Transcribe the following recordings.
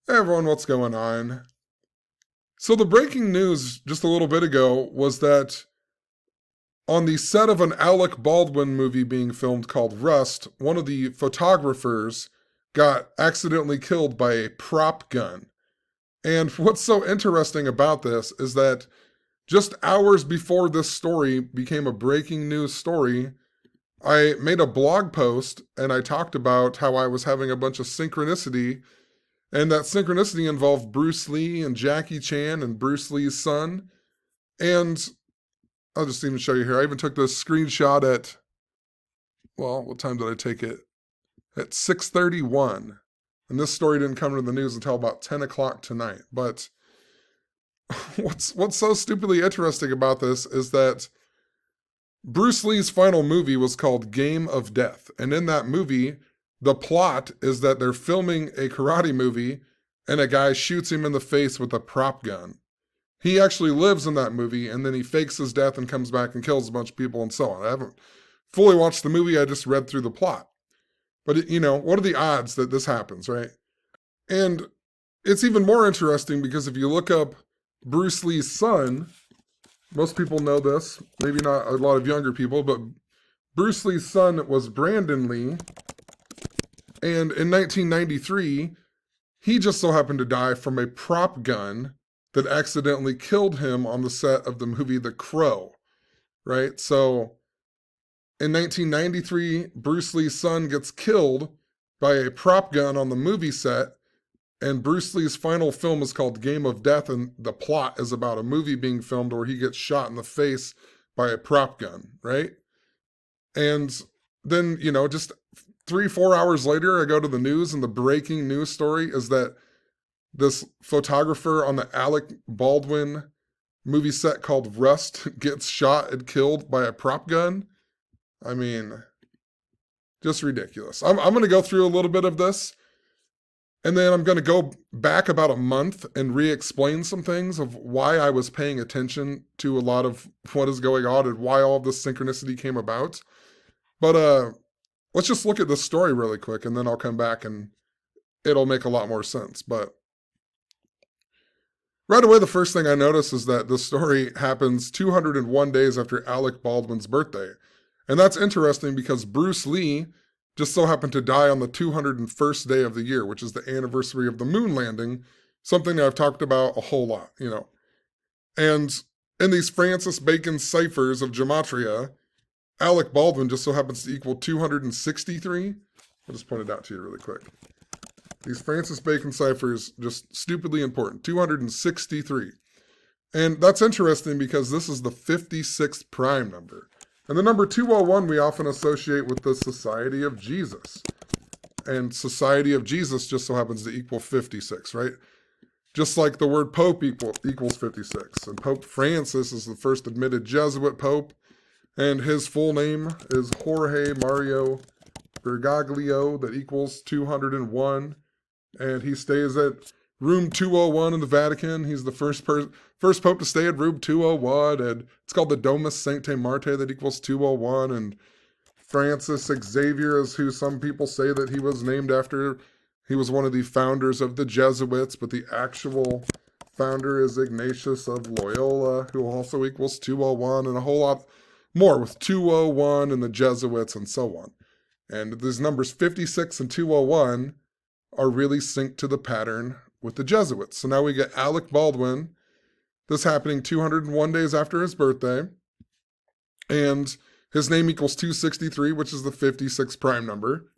Hey everyone, what's going on? So the breaking news just a little bit ago was that on the set of an Alec Baldwin movie being filmed called Rust, one of the photographers got accidentally killed by a prop gun. And what's so interesting about this is that just hours before this story became a breaking news story, I made a blog post and I talked about how I was having a bunch of synchronicity. And that synchronicity involved Bruce Lee and Jackie Chan and Bruce Lee's son. And I'll just even show you here. I even took this screenshot at, well, what time did I take it? At 6:31. And this story didn't come to the news until about 10 o'clock tonight. But what's so stupidly interesting about this is that Bruce Lee's final movie was called Game of Death. And in that movie, the plot is that they're filming a karate movie and a guy shoots him in the face with a prop gun. He actually lives in that movie and then he fakes his death and comes back and kills a bunch of people and so on. I haven't fully watched the movie, I just read through the plot. But, what are the odds that this happens, right? And it's even more interesting because if you look up Bruce Lee's son, most people know this, maybe not a lot of younger people, but Bruce Lee's son was Brandon Lee. And in 1993, he just so happened to die from a prop gun that accidentally killed him on the set of the movie The Crow, right? So in 1993, Bruce Lee's son gets killed by a prop gun on the movie set, and Bruce Lee's final film is called Game of Death, and the plot is about a movie being filmed where he gets shot in the face by a prop gun, right? And then, just 3-4 hours later, I go to the news, and the breaking news story is that this photographer on the Alec Baldwin movie set called Rust gets shot and killed by a prop gun. I mean, just ridiculous. I'm going to go through a little bit of this, and then I'm going to go back about a month and re-explain some things of why I was paying attention to a lot of what is going on and why all of this synchronicity came about. But let's just look at this story really quick, and then I'll come back and it'll make a lot more sense. But right away, the first thing I notice is that the story happens 201 days after Alec Baldwin's birthday. And that's interesting because Bruce Lee just so happened to die on the 201st day of the year, which is the anniversary of the moon landing, something that I've talked about a whole lot, And in these Francis Bacon ciphers of Gematria, Alec Baldwin just so happens to equal 263. I'll just point it out to you really quick. These Francis Bacon ciphers, just stupidly important, 263. And that's interesting because this is the 56th prime number. And the number 201 we often associate with the Society of Jesus. And Society of Jesus just so happens to equal 56, right? Just like the word Pope equals 56. And Pope Francis is the first admitted Jesuit Pope. And his full name is Jorge Mario Bergoglio, that equals 201. And he stays at room 201 in the Vatican. He's the first pope to stay at room 201. And it's called the Domus Sancti Marte, that equals 201. And Francis Xavier is who some people say that he was named after. He was one of the founders of the Jesuits, but the actual founder is Ignatius of Loyola, who also equals 201, and a whole lot more with 201 and the Jesuits and so on. And these numbers 56 and 201 are really synced to the pattern with the Jesuits. So now we get Alec Baldwin, this happening 201 days after his birthday, and his name equals 263, which is the 56th prime number.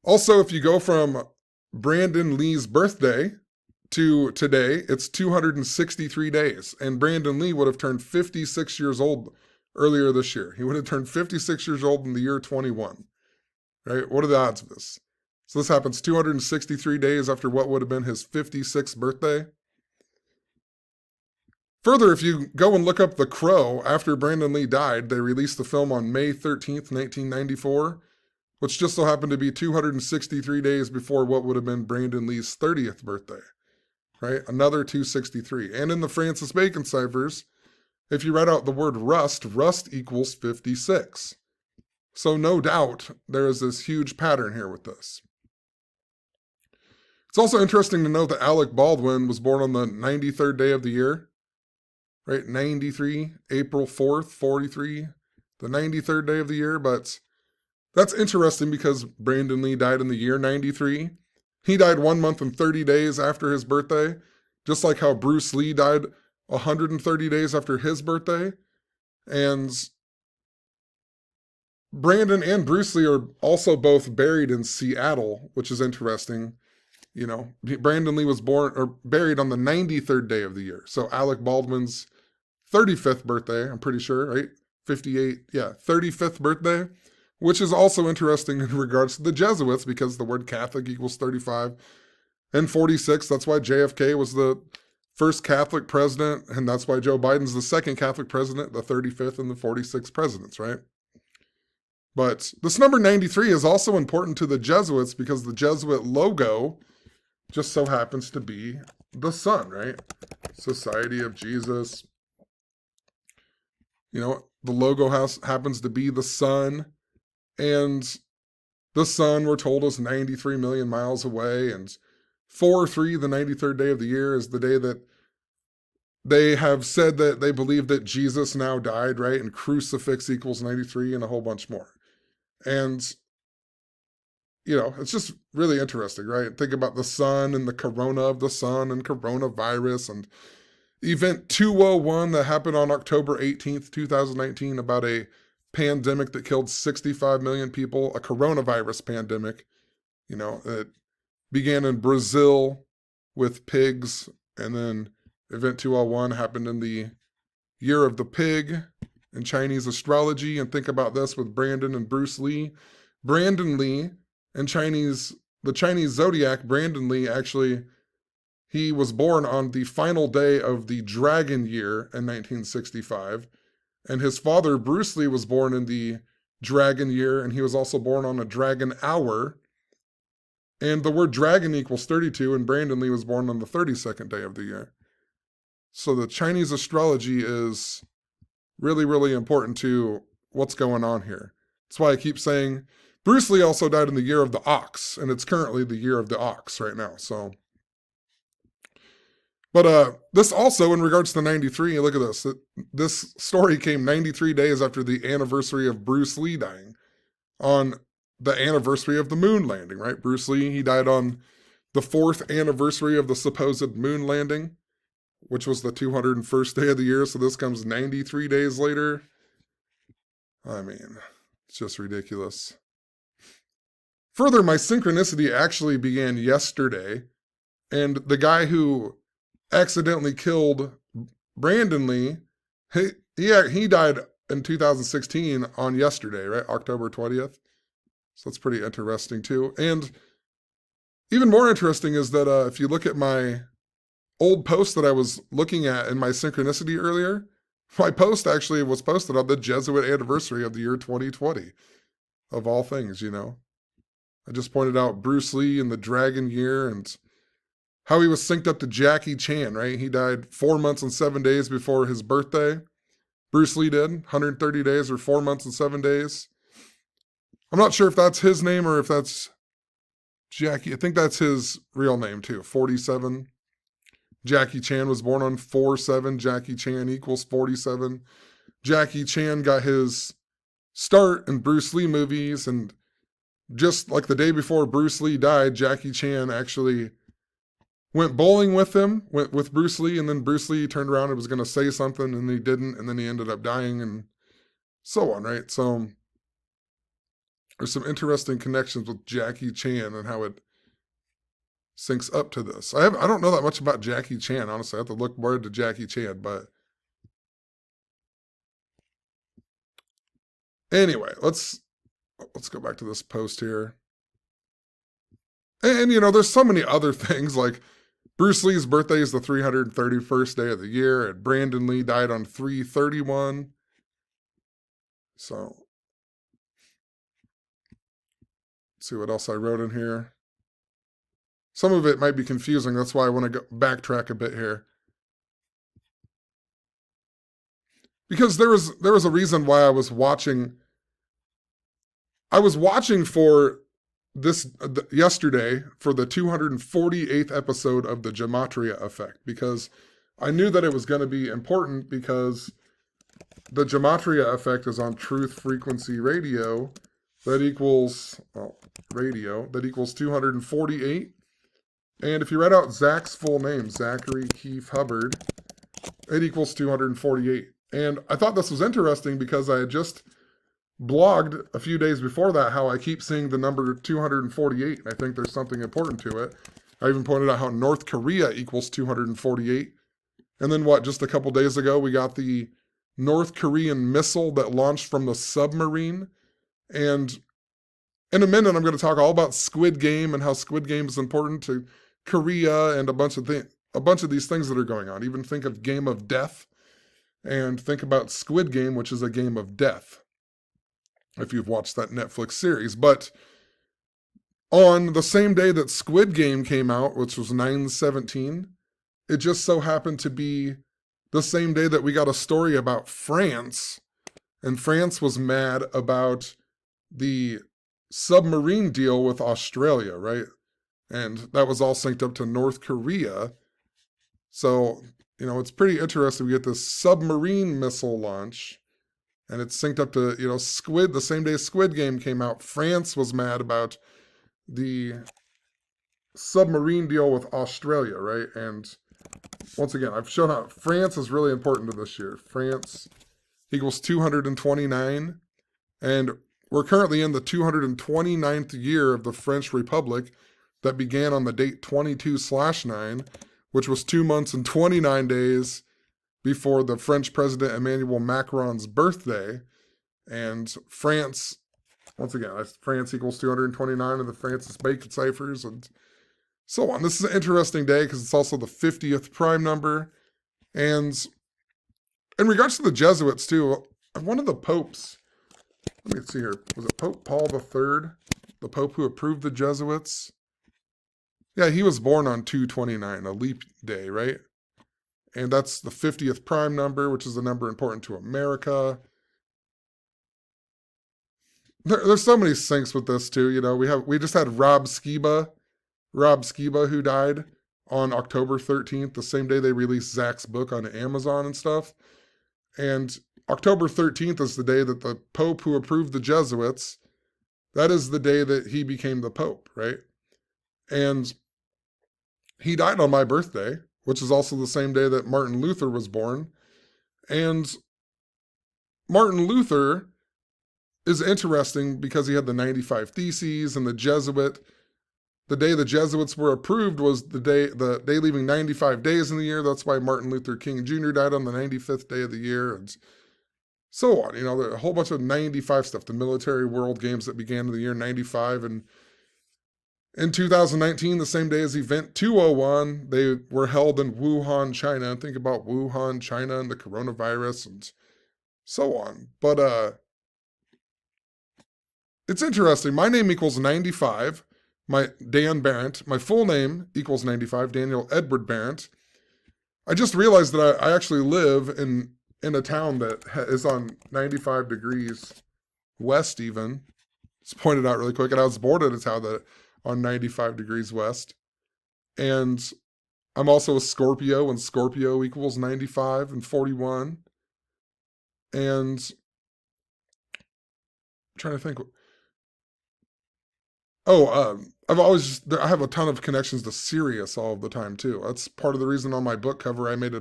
Also, if you go from Brandon Lee's birthday to today, it's 263 days. And Brandon Lee would have turned 56 years old earlier this year. He would have turned 56 years old in the year 21. Right? What are the odds of this? So this happens 263 days after what would have been his 56th birthday. Further, if you go and look up The Crow, after Brandon Lee died, they released the film on May 13th, 1994, which just so happened to be 263 days before what would have been Brandon Lee's 30th birthday. Right? Another 263. And in the Francis Bacon ciphers, if you write out the word rust equals 56. So no doubt there is this huge pattern here with this. It's also interesting to note that Alec Baldwin was born on the 93rd day of the year, right? 93, April 4th, 43, the 93rd day of the year. But that's interesting because Brandon Lee died in the year 93. He died 1 month and 30 days after his birthday, just like how Bruce Lee died 130 days after his birthday. And Brandon and Bruce Lee are also both buried in Seattle, which is interesting. You know, Brandon Lee was born or buried on the 93rd day of the year. So Alec Baldwin's 35th birthday, I'm pretty sure, right? 58, yeah, 35th birthday, which is also interesting in regards to the Jesuits because the word Catholic equals 35 and 46. That's why JFK was the first Catholic president, and that's why Joe Biden's the second Catholic president, the 35th and the 46th presidents, right? But this number 93 is also important to the Jesuits because the Jesuit logo just so happens to be the sun, right? Society of Jesus. You know, the logo happens to be the sun, and the sun, we're told, is 93 million miles away, and 4-3, the 93rd day of the year, is the day that they have said that they believe that Jesus now died, right? And crucifix equals 93 and a whole bunch more. And, you know, it's just really interesting, right? Think about the sun and the corona of the sun and coronavirus and event 201 that happened on October 18th, 2019 about a pandemic that killed 65 million people, a coronavirus pandemic. You know, it began in Brazil with pigs, and then event 201 happened in the year of the pig in Chinese astrology. And think about this with Brandon and Bruce Lee. Brandon Lee and the Chinese zodiac, Brandon Lee, actually, he was born on the final day of the dragon year in 1965. And his father, Bruce Lee, was born in the dragon year, and he was also born on a dragon hour. And the word dragon equals 32, and Brandon Lee was born on the 32nd day of the year. So the Chinese astrology is really, really important to what's going on here. That's why I keep saying Bruce Lee also died in the year of the ox, and it's currently the year of the ox right now. So, but this also, in regards to 93, look at this. This story came 93 days after the anniversary of Bruce Lee dying, on the anniversary of the moon landing, right? Bruce Lee, he died on the 4th anniversary of the supposed moon landing, which was the 201st day of the year. So this comes 93 days later. I mean, it's just ridiculous. Further, my synchronicity actually began yesterday, and the guy who accidentally killed Brandon Lee, he died in 2016 on yesterday, right? October 20th. So that's pretty interesting too. And even more interesting is that if you look at my old post that I was looking at in my synchronicity earlier, my post actually was posted on the Jesuit anniversary of the year 2020, of all things, you know. I just pointed out Bruce Lee in the dragon year and how he was synced up to Jackie Chan, right? He died 4 months and 7 days before his birthday. Bruce Lee did, 130 days or 4 months and 7 days. I'm not sure if that's his name or if that's Jackie. I think that's his real name too, 47. Jackie Chan was born on 4/7. Jackie Chan equals 47. Jackie Chan got his start in Bruce Lee movies, and just like the day before Bruce Lee died, Jackie Chan actually went bowling with him, went with Bruce Lee, and then Bruce Lee turned around and was going to say something, and he didn't, and then he ended up dying, and so on, right? So there's some interesting connections with Jackie Chan and how it syncs up to this. I don't know that much about Jackie Chan, honestly. I have to look more into Jackie Chan, but anyway, let's go back to this post here. And you know, there's so many other things, like Bruce Lee's birthday is the 331st day of the year, and Brandon Lee died on 3/31. So let's see what else I wrote in here. Some of it might be confusing. That's why I want to go backtrack a bit here. Because there was a reason why I was watching for yesterday for the 248th episode of the Gematria effect, because I knew that it was going to be important, because the Gematria effect is on truth frequency radio. That equals, radio, that equals 248. And if you write out Zach's full name, Zachary Keith Hubbard, it equals 248. And I thought this was interesting because I had just blogged a few days before that how I keep seeing the number 248, and I think there's something important to it. I even pointed out how North Korea equals 248. And then just a couple days ago, we got the North Korean missile that launched from the submarine. And in a minute, I'm going to talk all about Squid Game and how Squid Game is important to Korea and a bunch of these things that are going on. Even think of Game of Death, and think about Squid Game, which is a game of death, if you've watched that Netflix series. But on the same day that Squid Game came out, which was 9/17, it just so happened to be the same day that we got a story about France, and France was mad about the submarine deal with Australia, right? And that was all synced up to North Korea. So, it's pretty interesting. We get this submarine missile launch, and it's synced up to, the same day Squid Game came out, France was mad about the submarine deal with Australia, right? And once again, I've shown how France is really important to this year. France equals 229, and we're currently in the 229th year of the French Republic that began on the date 22/9, which was 2 months and 29 days before the French President Emmanuel Macron's birthday. And France, once again, France equals 229 in the Francis Bacon ciphers and so on. This is an interesting day because it's also the 50th prime number. And in regards to the Jesuits too, one of the popes, let me see here, was it Pope Paul III, the pope who approved the Jesuits? Yeah, he was born on 2/29, a leap day, right? And that's the 50th prime number, which is a number important to America. There's so many syncs with this too. We just had Rob Skiba, who died on October 13th, the same day they released Zach's book on Amazon and stuff. And October 13th is the day that the Pope who approved the Jesuits, that is the day that he became the Pope, right? And he died on my birthday, which is also the same day that Martin Luther was born. And Martin Luther is interesting because he had the 95 Theses, and the day the Jesuits were approved was the day leaving 95 days in the year. That's why Martin Luther King Jr. died on the 95th day of the year, and so on. There are a whole bunch of 95 stuff. The military world games that began in the year 95, and in 2019, the same day as Event 201, they were held in Wuhan, China. And think about Wuhan, China, and the coronavirus, and so on. But it's interesting. My name equals 95. Dan Barrett. My full name equals 95. Daniel Edward Barrett. I just realized that I actually live in a town that is on 95 degrees west even. It's pointed out really quick. And I was born in a town that on 95 degrees west. And I'm also a Scorpio, and Scorpio equals 95 and 41. And I'm trying to think. I have a ton of connections to Sirius all of the time too. That's part of the reason on my book cover I made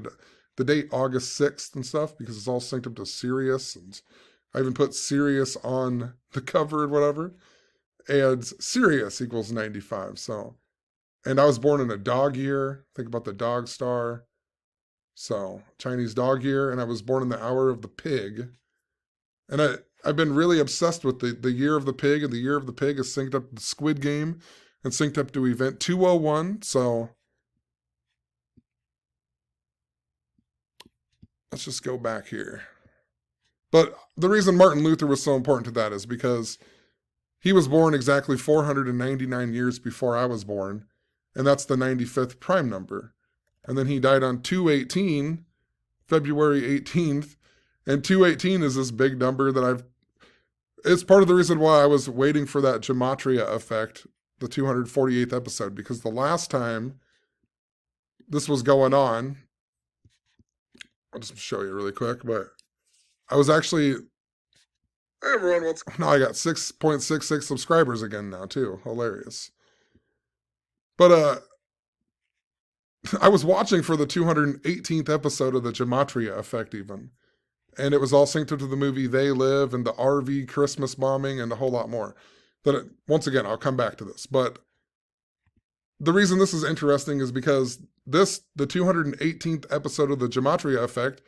the date August 6th and stuff, because it's all synced up to Sirius, and I even put Sirius on the cover and whatever. And Sirius equals 95. So, and I was born in a dog year. Think about the dog star. So, Chinese dog year, and I was born in the hour of the pig. And I've been really obsessed with the year of the pig, and the year of the pig is synced up to the Squid Game and synced up to Event 201. So, let's just go back here. But the reason Martin Luther was so important to that is because he was born exactly 499 years before I was born, and that's the 95th prime number. And then he died on 2/18, February 18th, and 2/18 is this big number that It's part of the reason why I was waiting for that Gematria effect, the 248th episode, because the last time this was going on, I'll just show you really quick, but I was actually, hey everyone, now I got 6.66 subscribers again now too. Hilarious. But I was watching for the 218th episode of the Gematria effect even. And it was all synced up to the movie They Live and the RV Christmas bombing and a whole lot more. Once again, I'll come back to this. But the reason this is interesting is because the 218th episode of the Gematria effect,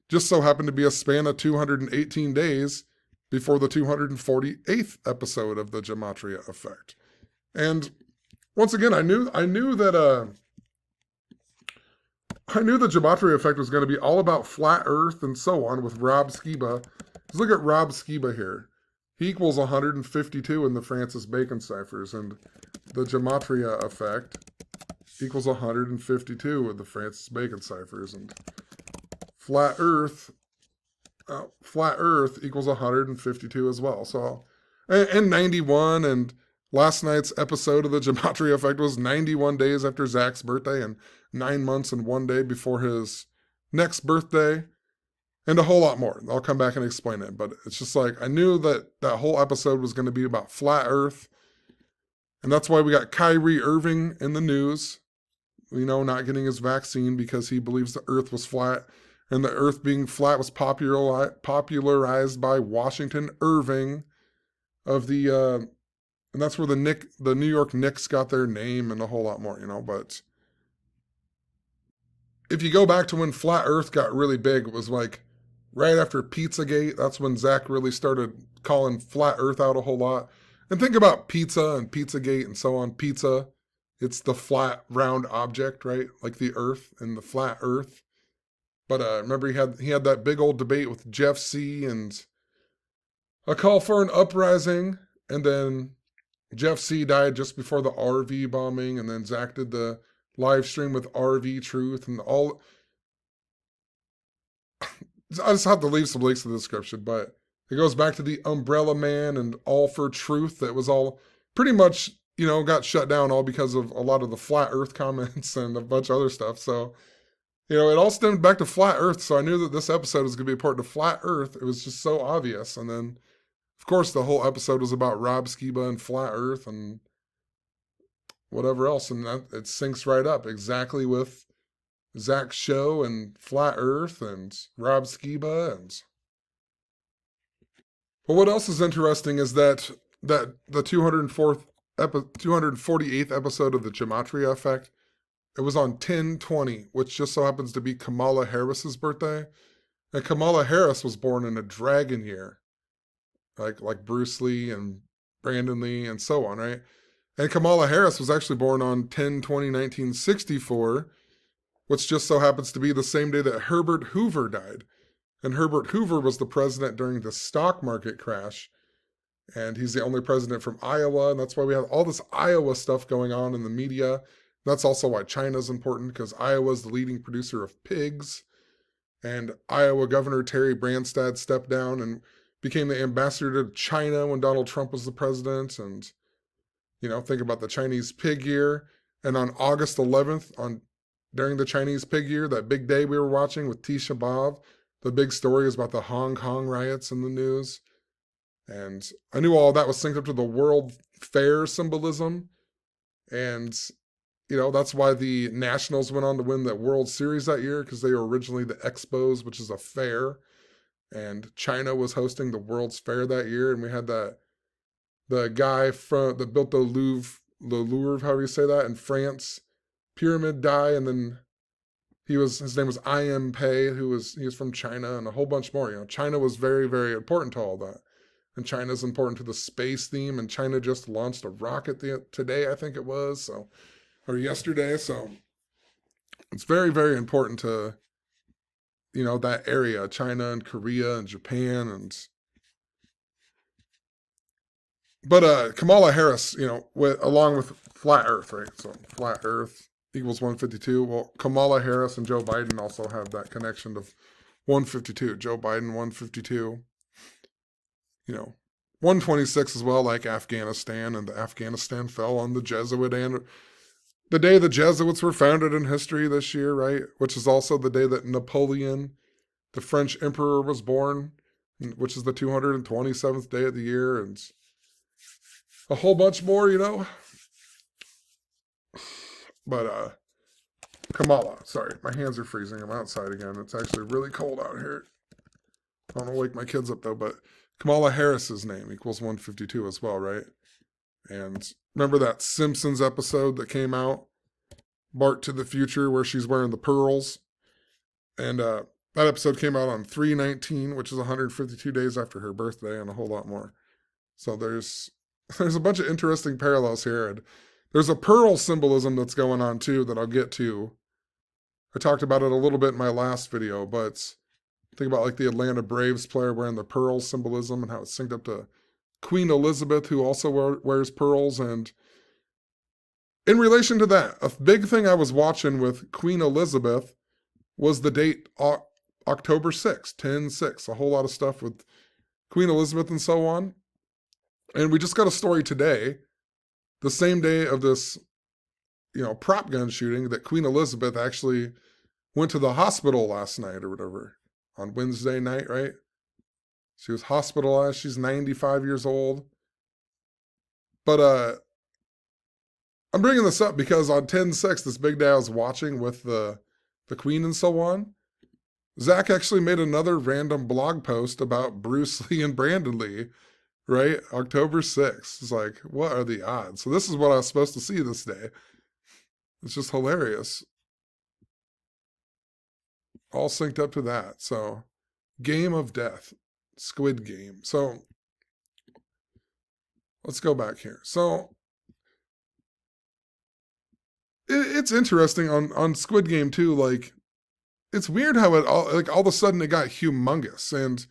just so happened to be a span of 218 days before the 248th episode of the Gematria effect. And once again, I knew that I knew the Gematria effect was going to be all about flat Earth and so on with Rob Skiba. Let's look at Rob Skiba here. He equals 152 in the Francis Bacon ciphers, and the Gematria effect equals 152 with the Francis Bacon ciphers, and flat Earth equals 152 as well. So, and 91, and last night's episode of the Gematria effect was 91 days after Zach's birthday and 9 months and 1 day before his next birthday, and a whole lot more. I'll come back and explain it, but it's just like I knew that whole episode was going to be about flat Earth, and that's why we got Kyrie Irving in the news, not getting his vaccine because he believes the Earth was flat, and the Earth being flat was popularized by Washington Irving of the, and that's where the New York Knicks got their name and a whole lot more, but if you go back to when flat Earth got really big, it was like right after Pizzagate. That's when Zach really started calling flat Earth out a whole lot. And think about pizza and Pizzagate and so on. Pizza, it's the flat, round object, right? Like the Earth and the flat Earth. But remember, he had that big old debate with Jeff C. and a call for an uprising. And then Jeff C. died just before the RV bombing. And then Zach did the live stream with RV Truth and all. I just have to leave some links in the description, but it goes back to the Umbrella Man and All for Truth. That was all pretty much, got shut down all because of a lot of the flat Earth comments and a bunch of other stuff. So, it all stemmed back to flat Earth. So I knew that this episode was going to be a part of flat Earth. It was just so obvious. And then, of course, the whole episode was about Rob Skiba and flat Earth and whatever else. And it syncs right up exactly with Zach's show and flat Earth and Rob Skiba. But what else is interesting is that the 248th episode of the Gematria effect, it was on 10/20, which just so happens to be Kamala Harris's birthday. And Kamala Harris was born in a dragon year, like Bruce Lee and Brandon Lee and so on, right? And Kamala Harris was actually born on 10/20/1964, which just so happens to be the same day that Herbert Hoover died. And Herbert Hoover was the president during the stock market crash. And he's the only president from Iowa. And that's why we have all this Iowa stuff going on in the media. That's also why China's important, because Iowa is the leading producer of pigs. And Iowa Governor Terry Branstad stepped down and became the ambassador to China when Donald Trump was the president. And, think about the Chinese pig year. And on August 11th, during the Chinese pig year, that big day we were watching with Tisha B'Av, the big story is about the Hong Kong riots in the news. And I knew all that was synced up to the World Fair symbolism. And, that's why the Nationals went on to win the World Series that year, because they were originally the Expos, which is a fair. And China was hosting the World's Fair that year. And we had the guy that built the Louvre, however you say that, in France, pyramid die, and then his name was I.M. Pei, he was from China, and a whole bunch more. China was very, very important to all that. And China's important to the space theme, and China just launched a rocket today, I think it was, or yesterday. So it's very, very important to, that area, China and Korea and Japan. But Kamala Harris, along with flat Earth, right? So flat Earth equals 152. Well, Kamala Harris and Joe Biden also have that connection of 152. Joe Biden, 152. 126 as well, like Afghanistan, and Afghanistan fell on the Jesuit and the day the Jesuits were founded in history this year, right? Which is also the day that Napoleon, the French emperor, was born, which is the 227th day of the year, and a whole bunch more, you know. But Kamala, sorry, my hands are freezing. I'm outside again. It's actually really cold out here. I don't want to wake my kids up though, but Kamala Harris's name equals 152 as well, right? And remember that Simpsons episode that came out, Bart to the Future, where she's wearing the pearls? And that episode came out on 3/19, which is 152 days after her birthday, and a whole lot more. So there's a bunch of interesting parallels here. And there's a pearl symbolism that's going on too that I'll get to. I talked about it a little bit in my last video, but think about like the Atlanta Braves player wearing the pearl symbolism and how it's synced up to Queen Elizabeth, who also wears pearls. And in relation to that, a big thing I was watching with Queen Elizabeth was the date October 6th, 10/6, a whole lot of stuff with Queen Elizabeth and so on. And we just got a story today, the same day of this, prop gun shooting, that Queen Elizabeth actually went to the hospital last night or whatever, on Wednesday night, right? She was hospitalized. She's 95 years old. But I'm bringing this up because on 10/6, this big day I was watching with the Queen and so on, Zach actually made another random blog post about Bruce Lee and Brandon Lee, right? October 6th. It's like, what are the odds? So this is what I was supposed to see this day. It's just hilarious. All synced up to that. So, Game of Death, Squid Game. So, let's go back here. So, it's interesting on Squid Game too. Like, it's weird how it all of a sudden it got humongous, and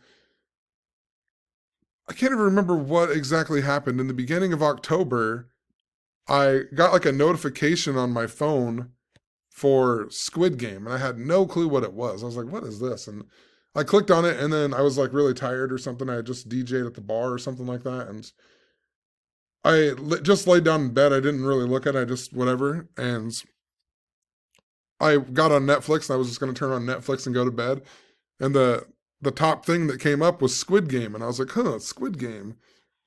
I can't even remember what exactly happened. In the beginning of October, I got like a notification on my phone for Squid Game, and I had no clue what it was. I was like, what is this? And I clicked on it, and then I was like really tired or something. I had just DJ'd at the bar or something like that, and I just laid down in bed. I didn't really look at it. I just whatever. And I got on Netflix, and I was just going to turn on Netflix and go to bed. And the top thing that came up was Squid Game. And I was like, Squid Game.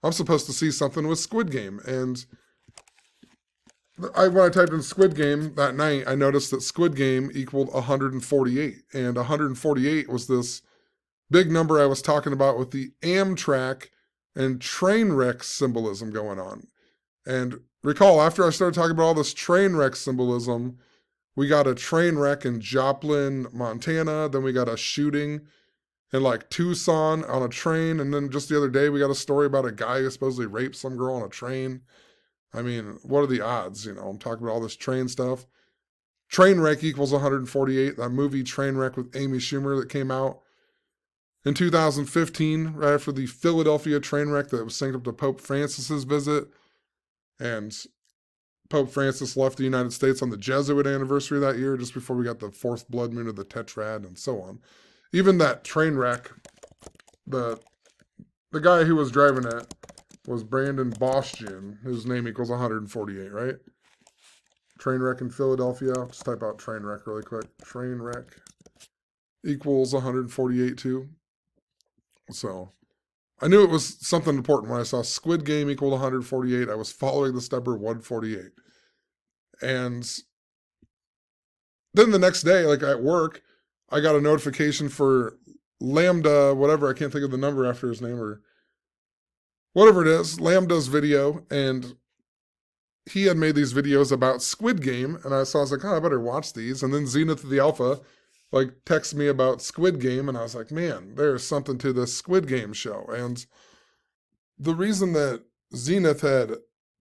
I'm supposed to see something with Squid Game. And when I typed in Squid Game that night, I noticed that Squid Game equaled 148. And 148 was this big number I was talking about with the Amtrak and train wreck symbolism going on. And recall, after I started talking about all this train wreck symbolism, we got a train wreck in Joplin, Montana. Then we got a shooting in like Tucson on a train. And then just the other day, we got a story about a guy who supposedly raped some girl on a train. I mean, what are the odds? I'm talking about all this train stuff. Trainwreck equals 148. That movie Trainwreck with Amy Schumer that came out in 2015, right after the Philadelphia train wreck that was synced up to Pope Francis's visit. And Pope Francis left the United States on the Jesuit anniversary that year, just before we got the fourth blood moon of the Tetrad and so on. Even that train wreck, the guy who was driving it was Brandon Bostian, whose name equals 148, right? Train wreck in Philadelphia. Just type out train wreck really quick. Train wreck equals 148 too. So I knew it was something important when I saw Squid Game equal 148. I was following this number 148. And then the next day, like at work, I got a notification for Lambda, whatever, I can't think of the number after his name, or whatever it is, Lambda's video, and he had made these videos about Squid Game, and I was like, I better watch these. And then Zenith the Alpha texted me about Squid Game, and I was like, man, there's something to this Squid Game show. And the reason that Zenith had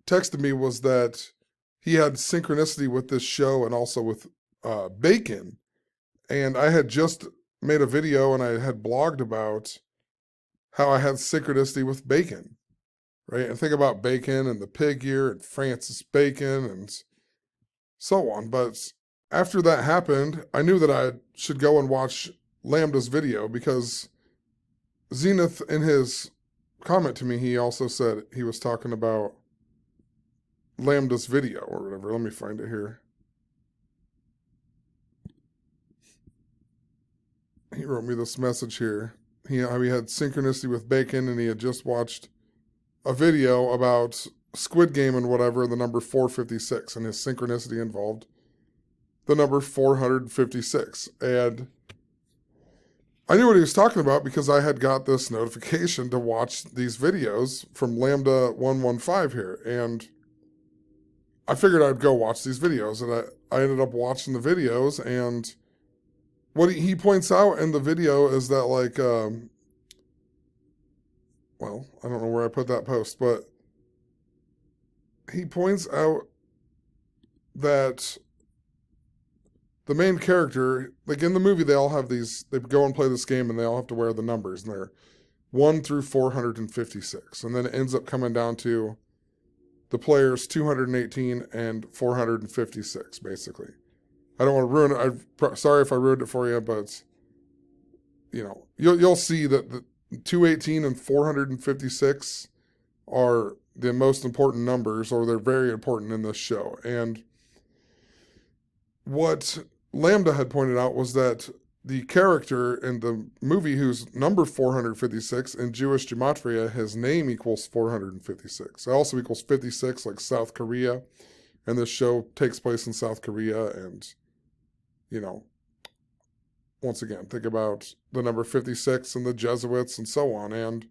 texted me was that he had synchronicity with this show and also with Bacon. And I had just made a video and I had blogged about how I had synchronicity with Bacon, right? And think about Bacon and the pig ear and Francis Bacon and so on. But after that happened, I knew that I should go and watch Lambda's video, because Zenith in his comment to me, he also said he was talking about Lambda's video or whatever. Let me find it here. He wrote me this message here. He had synchronicity with bacon, and he had just watched a video about Squid Game and whatever, the number 456, and his synchronicity involved the number 456. And I knew what he was talking about because I had got this notification to watch these videos from Lambda 115 here. And I figured I'd go watch these videos. And I ended up watching the videos. And what he points out in the video is that, like, well, I don't know where I put that post, but he points out that the main character, like in the movie, they all have these, they go and play this game and they all have to wear the numbers, and they're 1 through 456. And then it ends up coming down to the players 218 and 456, basically. I don't want to ruin it. I'm sorry if I ruined it for you, but you know, you'll see that the 218 and 456 are the most important numbers, or they're very important in this show. And what Lambda had pointed out was that the character in the movie who's number 456 in Jewish gematria, his name equals 456. It also equals 56, like South Korea. And this show takes place in South Korea. And, you know, once again, think about the number 56 and the Jesuits and so on. And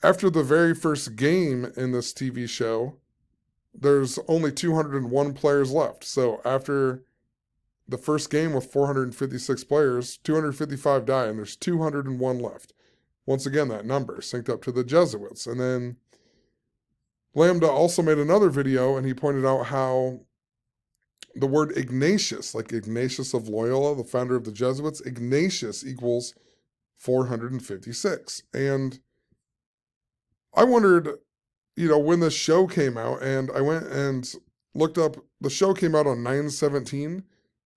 after the very first game in this TV show, there's only 201 players left. So after the first game with 456 players, 255 die, and there's 201 left. Once again, that number synced up to the Jesuits. And then Lambda also made another video, and he pointed out how the word Ignatius, like Ignatius of Loyola, the founder of the Jesuits, Ignatius equals 456. And I wondered, you know, when the show came out, and I went and looked up, the show came out on 9/17,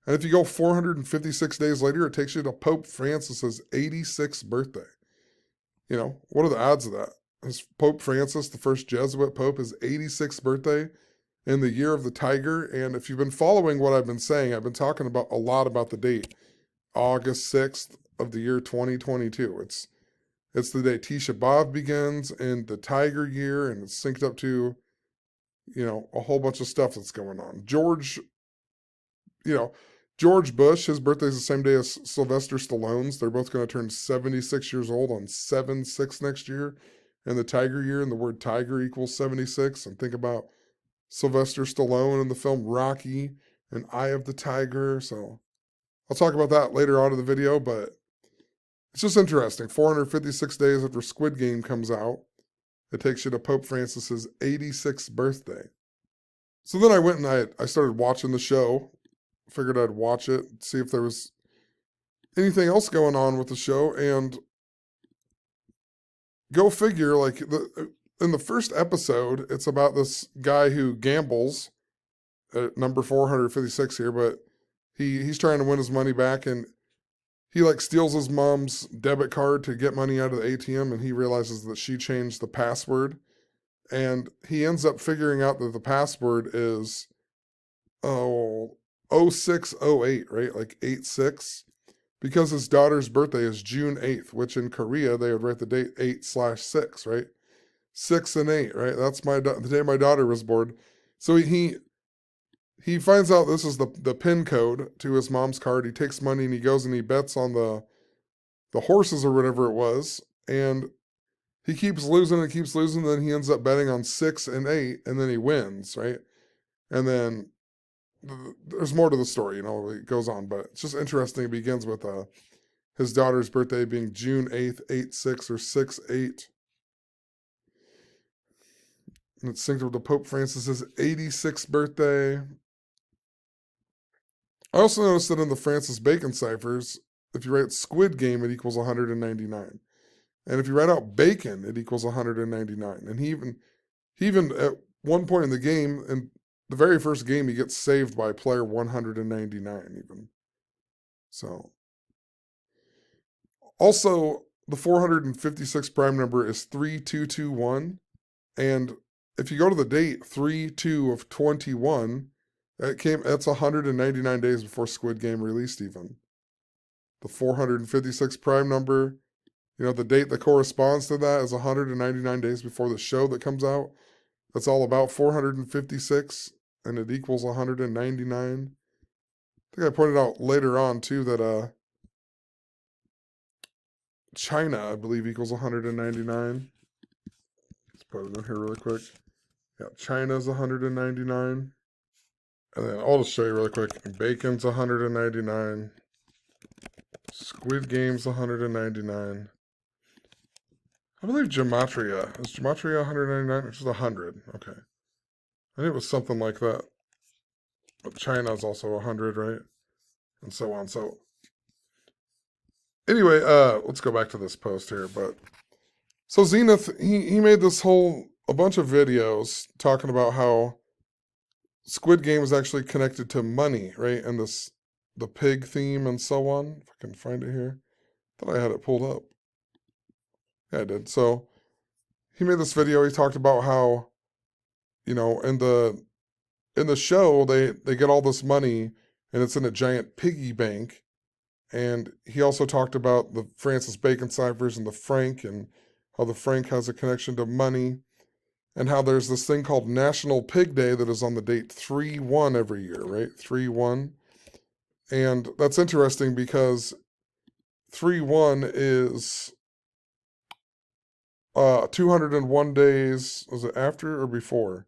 and if you go 456 days later, it takes you to Pope Francis's 86th birthday. You know, what are the odds of that? Is Pope Francis, the first Jesuit pope, his 86th birthday in the year of the tiger. And if you've been following what I've been saying, I've been talking about a lot about the date, August 6th of the year 2022. It's the day Tisha B'Av begins and the tiger year, and it's synced up to, you know, a whole bunch of stuff that's going on. George Bush, his birthday's the same day as Sylvester Stallone's. They're both going to turn 76 years old on 7/6 next year. And the tiger year, and the word tiger equals 76. And think about Sylvester Stallone in the film Rocky and Eye of the Tiger. So I'll talk about that later on in the video, but it's just interesting. 456 days after Squid Game comes out, it takes you to Pope Francis's 86th birthday. So then I went and I started watching the show. Figured I'd watch it, see if there was anything else going on with the show, and go figure, like, in the first episode, it's about this guy who gambles at number 456 here, but he's trying to win his money back, and he, like, steals his mom's debit card to get money out of the ATM, and he realizes that she changed the password, and he ends up figuring out that the password is 0608, right? Like 86. Because his daughter's birthday is June 8th, which in Korea, they would write the date 8/6, right? 6 and 8, right? That's the day my daughter was born. So he finds out this is the PIN code to his mom's card. He takes money and he goes and he bets on the horses or whatever it was. And he keeps losing and keeps losing. Then he ends up betting on 6 and 8, and then he wins, right? And then there's more to the story, you know, it goes on, but it's just interesting. It begins with his daughter's birthday being June 8th, 8/6 or 6/8. And it's synced with the Pope Francis's 86th birthday. I also noticed that in the Francis Bacon ciphers, if you write Squid Game, it equals 199. And if you write out bacon, it equals 199. And he even at one point in the game, in the very first game, he gets saved by player 199 even. So, also, the 456 prime number is 3221. And if you go to the date 3/2 of 21, that's 199 days before Squid Game released even. The 456 prime number, the date that corresponds to that is 199 days before the show that comes out. That's all about 456, and it equals 199. I think I pointed out later on, too, that China, I believe, equals 199. Let's put it in here really quick. Yeah, China's 199. And then I'll just show you really quick. Bacon's 199. Squid Game's 199. I believe Gematria. Is Gematria 199? It's just 100. Okay. I think it was something like that. But China's also 100, right? And so on. So anyway, let's go back to this post here. But so Zenith, he made a bunch of videos talking about how Squid Game is actually connected to money, right? And the pig theme and so on. If I can find it here. I thought I had it pulled up. Yeah, I did. So he made this video. He talked about how, in the show they get all this money and it's in a giant piggy bank. And he also talked about the Francis Bacon ciphers and the franc, and how the franc has a connection to money, and how there's this thing called National Pig Day that is on the date 3/1 every year, right? 3/1. And that's interesting because 3/1 is 201 days. Was it after or before?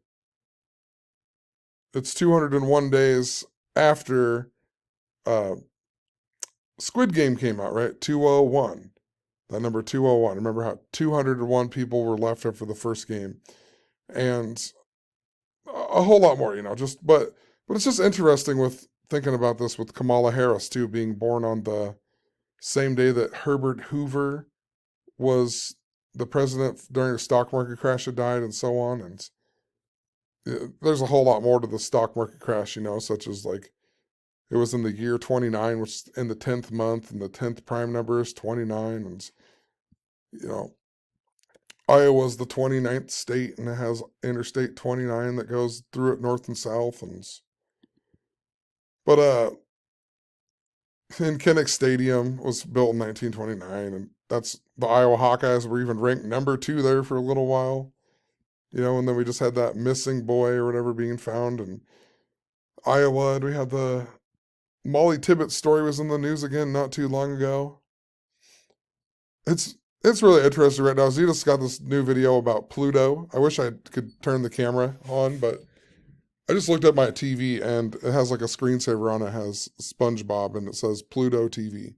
It's 201 days after Squid Game came out, right? 201. That number 201. Remember how 201 people were left after the first game. And a whole lot more, but it's just interesting with thinking about this with Kamala Harris too, being born on the same day that Herbert Hoover was the president during a stock market crash that died, and so on. And there's a whole lot more to the stock market crash, such as like it was in the year 29, which is in the 10th month, and the 10th prime number is 29. And, Iowa's the 29th state, and it has Interstate 29 that goes through it north and south. But and Kinnick Stadium was built in 1929, and that's the Iowa Hawkeyes were even ranked number 2 there for a little while. And then we just had that missing boy or whatever being found in Iowa, and we had the Molly Tibbetts story was in the news again not too long ago. It's really interesting right now. Zeta's got this new video about Pluto. I wish I could turn the camera on, but I just looked at my TV and it has like a screensaver on it. It has Spongebob and it says Pluto TV.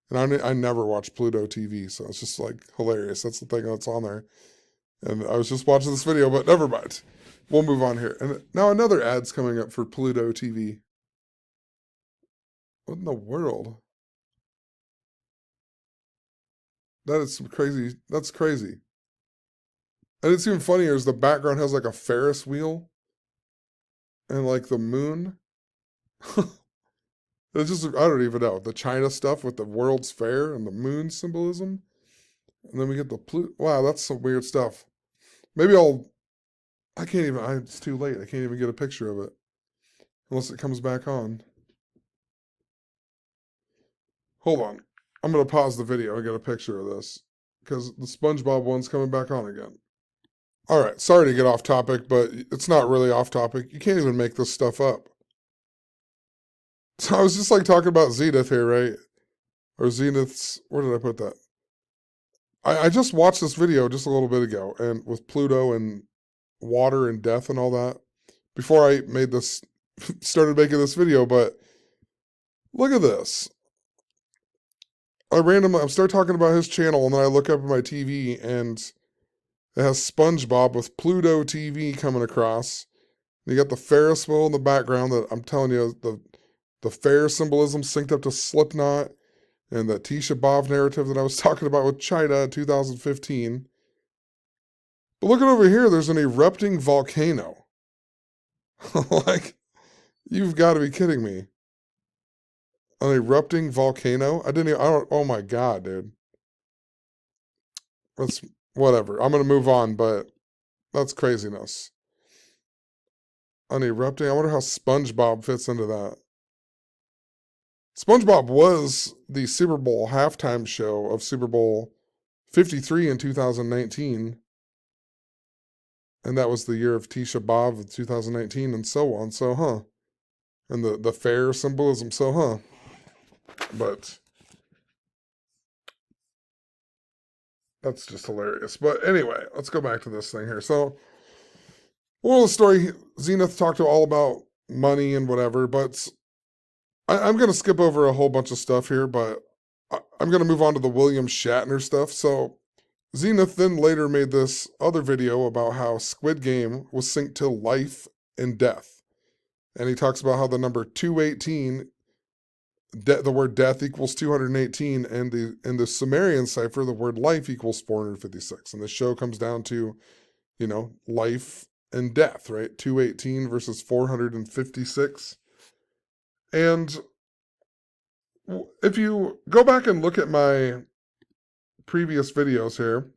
And I never watch Pluto TV, so it's just like hilarious. That's the thing that's on there. And I was just watching this video, but never mind. We'll move on here. And now another ad's coming up for Pluto TV. What in the world? That is crazy. That's crazy. And it's even funnier is the background has like a Ferris wheel and like the moon. It's just, I don't even know. The China stuff with the World's Fair and the moon symbolism. And then we get the Pluto. Wow, that's some weird stuff. Maybe I can't even, it's too late. I can't even get a picture of it. Unless it comes back on. Hold on. I'm going to pause the video and get a picture of this. Because the SpongeBob one's coming back on again. All right, sorry to get off topic, but it's not really off topic. You can't even make this stuff up. So I was just like talking about Zenith here, right? Or Zenith's, where did I put that? I just watched this video just a little bit ago, and with Pluto and water and death and all that, before I started making this video, but look at this. I start talking about his channel, and then I look up at my TV, and it has SpongeBob with Pluto TV coming across. You got the Ferris wheel in the background that I'm telling you, the fair symbolism synced up to Slipknot, and the Tisha B'Av narrative that I was talking about with China in 2015. But look at over here, there's an erupting volcano. Like, you've got to be kidding me. An erupting volcano? Oh my God, dude. That's whatever. I'm going to move on, but that's craziness. Unerupting. I wonder how Spongebob fits into that. Spongebob was the Super Bowl halftime show of Super Bowl 53 in 2019. And that was the year of Tisha B'Av of 2019 and so on. So, And the fair symbolism. So, But that's just hilarious. But anyway, let's go back to this thing here. So, well, the story, Zenith talked all about money and whatever, but I'm going to skip over a whole bunch of stuff here, but I'm going to move on to the William Shatner stuff. So, Zenith then later made this other video about how Squid Game was synced to life and death. And he talks about how the number 218, the word death equals 218, and in the Sumerian cipher, the word life equals 456. And the show comes down to, life and death, right? 218 versus 456. And if you go back and look at my previous videos here,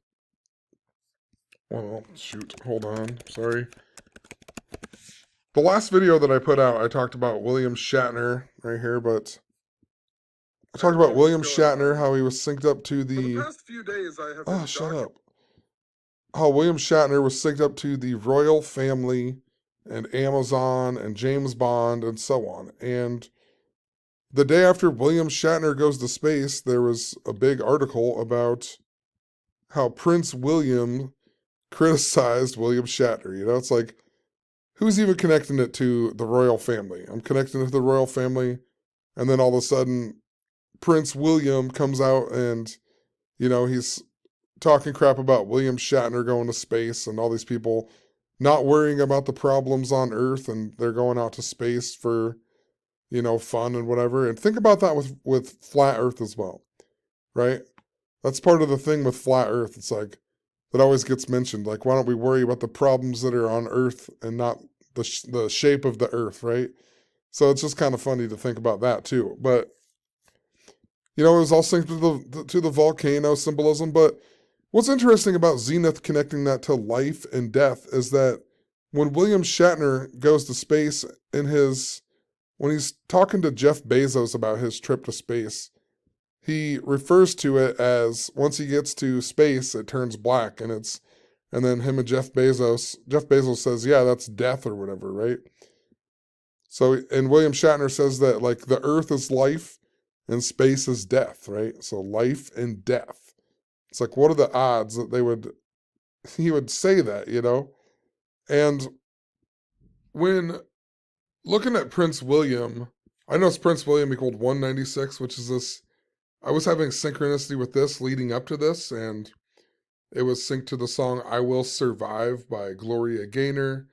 well, shoot, hold on, sorry. The last video that I put out, I talked about William Shatner right here, but I talked about William Shatner, how he was synced up to the... For the past few days, I have... Oh, shut up. How William Shatner was synced up to the royal family and Amazon and James Bond and so on. And the day after William Shatner goes to space, there was a big article about how Prince William criticized William Shatner. It's like, who's even connecting it to the royal family? I'm connecting it to the royal family, and then all of a sudden, Prince William comes out and, he's talking crap about William Shatner going to space and all these people not worrying about the problems on Earth, and they're going out to space for, fun and whatever. And think about that with flat Earth as well, right? That's part of the thing with flat Earth. It's like, that always gets mentioned. Like, why don't we worry about the problems that are on Earth and not the shape of the Earth, right? So it's just kind of funny to think about that too. But, it was all synced to the volcano symbolism. But what's interesting about Zenith connecting that to life and death is that when William Shatner goes to space when he's talking to Jeff Bezos about his trip to space, he refers to it as, once he gets to space, it turns black, and then him and Jeff Bezos says, yeah, that's death or whatever, right? So, and William Shatner says that, like, the Earth is life and space is death, right? So life and death. It's like, what are the odds that he would say that, And when looking at Prince William, I know it's Prince William equaled 196, which is this, I was having synchronicity with this leading up to this, and it was synced to the song I Will Survive by Gloria Gaynor,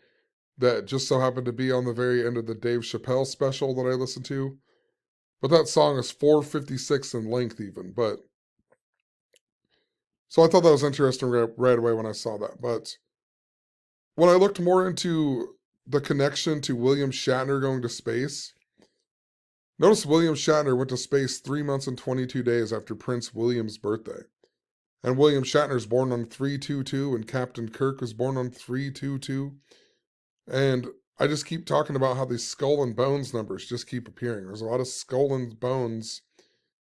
that just so happened to be on the very end of the Dave Chappelle special that I listened to. But that song is 456 in length even. But so I thought that was interesting right away when I saw that. But when I looked more into the connection to William Shatner going to space, notice William Shatner went to space 3 months and 22 days after Prince William's birthday. And William Shatner's born on 322, and Captain Kirk was born on 322. And I just keep talking about how these skull and bones numbers just keep appearing. There's a lot of skull and bones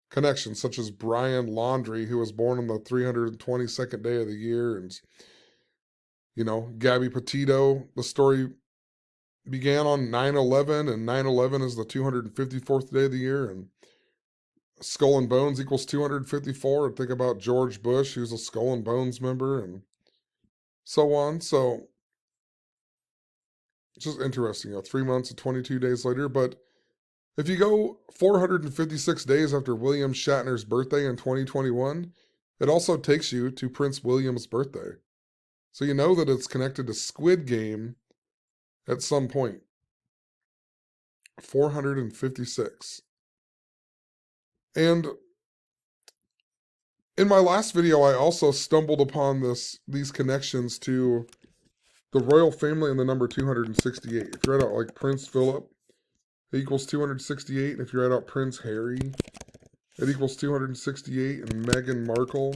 connections, such as Brian Laundrie, who was born on the 322nd day of the year. And, Gabby Petito, the story began on 9/11, and 9/11 is the 254th day of the year. And skull and bones equals 254. And think about George Bush, who's a skull and bones member, and so on. So it's just interesting, 3 months and 22 days later. But if you go 456 days after William Shatner's birthday in 2021, it also takes you to Prince William's birthday. So you know that it's connected to Squid Game at some point. 456. And in my last video, I also stumbled upon these connections to the royal family and the number 268. If you write out like Prince Philip, it equals 268. And if you write out Prince Harry, it equals 268. And Meghan Markle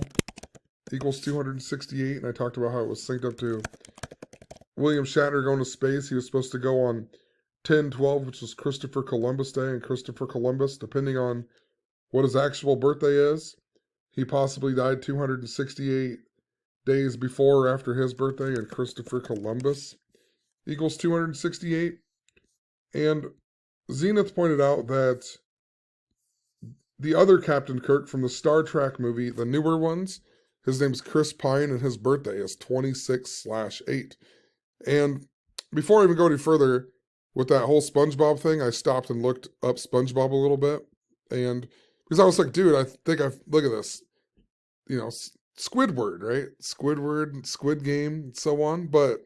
equals 268, and I talked about how it was synced up to William Shatner going to space. He was supposed to go on 10/12, which was Christopher Columbus Day, and Christopher Columbus, depending on what his actual birthday is, he possibly died 268 days before or after his birthday, and Christopher Columbus equals 268. And Zenith pointed out that the other Captain Kirk from the Star Trek movie, the newer ones, his name's Chris Pine, and his birthday is 26/8. And before I even go any further with that whole SpongeBob thing, I stopped and looked up SpongeBob a little bit. And because I was like, dude, look at this. You know, Squidward, right? Squidward, Squid Game, and so on. But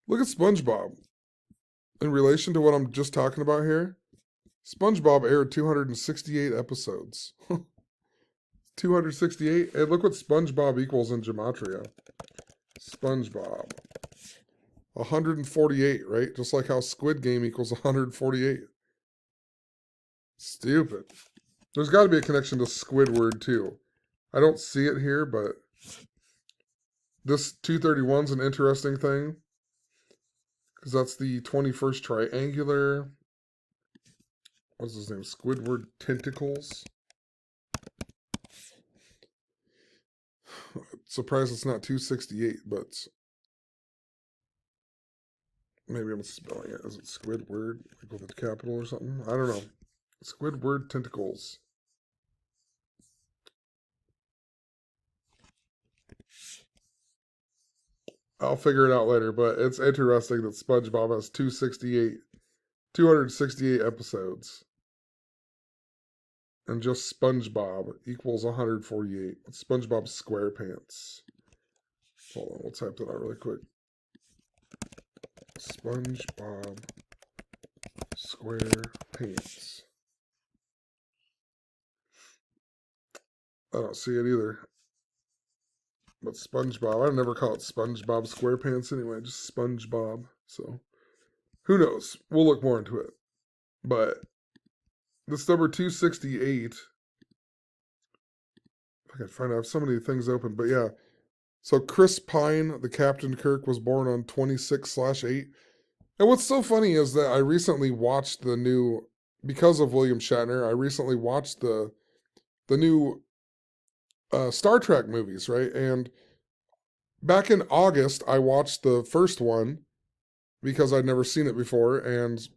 look at SpongeBob. In relation to what I'm just talking about here, SpongeBob aired 268 episodes. 268? And look what SpongeBob equals in Gematria. SpongeBob. 148, right? Just like how Squid Game equals 148. Stupid. There's got to be a connection to Squidward, too. I don't see it here, but this 231's an interesting thing, because that's the 21st triangular. What's his name? Squidward Tentacles. Surprised it's not 268, but maybe I'm spelling it. Is it Squidward? Like with a capital or something? I don't know. Squidward Tentacles. I'll figure it out later, but it's interesting that SpongeBob has 268 episodes. And just SpongeBob equals 148. It's SpongeBob SquarePants. Hold on, we'll type that out really quick. SpongeBob SquarePants. I don't see it either. But SpongeBob, I'd never call it SpongeBob SquarePants anyway, just SpongeBob. So, who knows? We'll look more into it. But this number 268, if I can find out, so many things open, but yeah. So Chris Pine, the Captain Kirk, was born on 26/8. And what's so funny is that I recently watched the new, because of William Shatner, I recently watched the new Star Trek movies, right? And back in August, I watched the first one because I'd never seen it before, and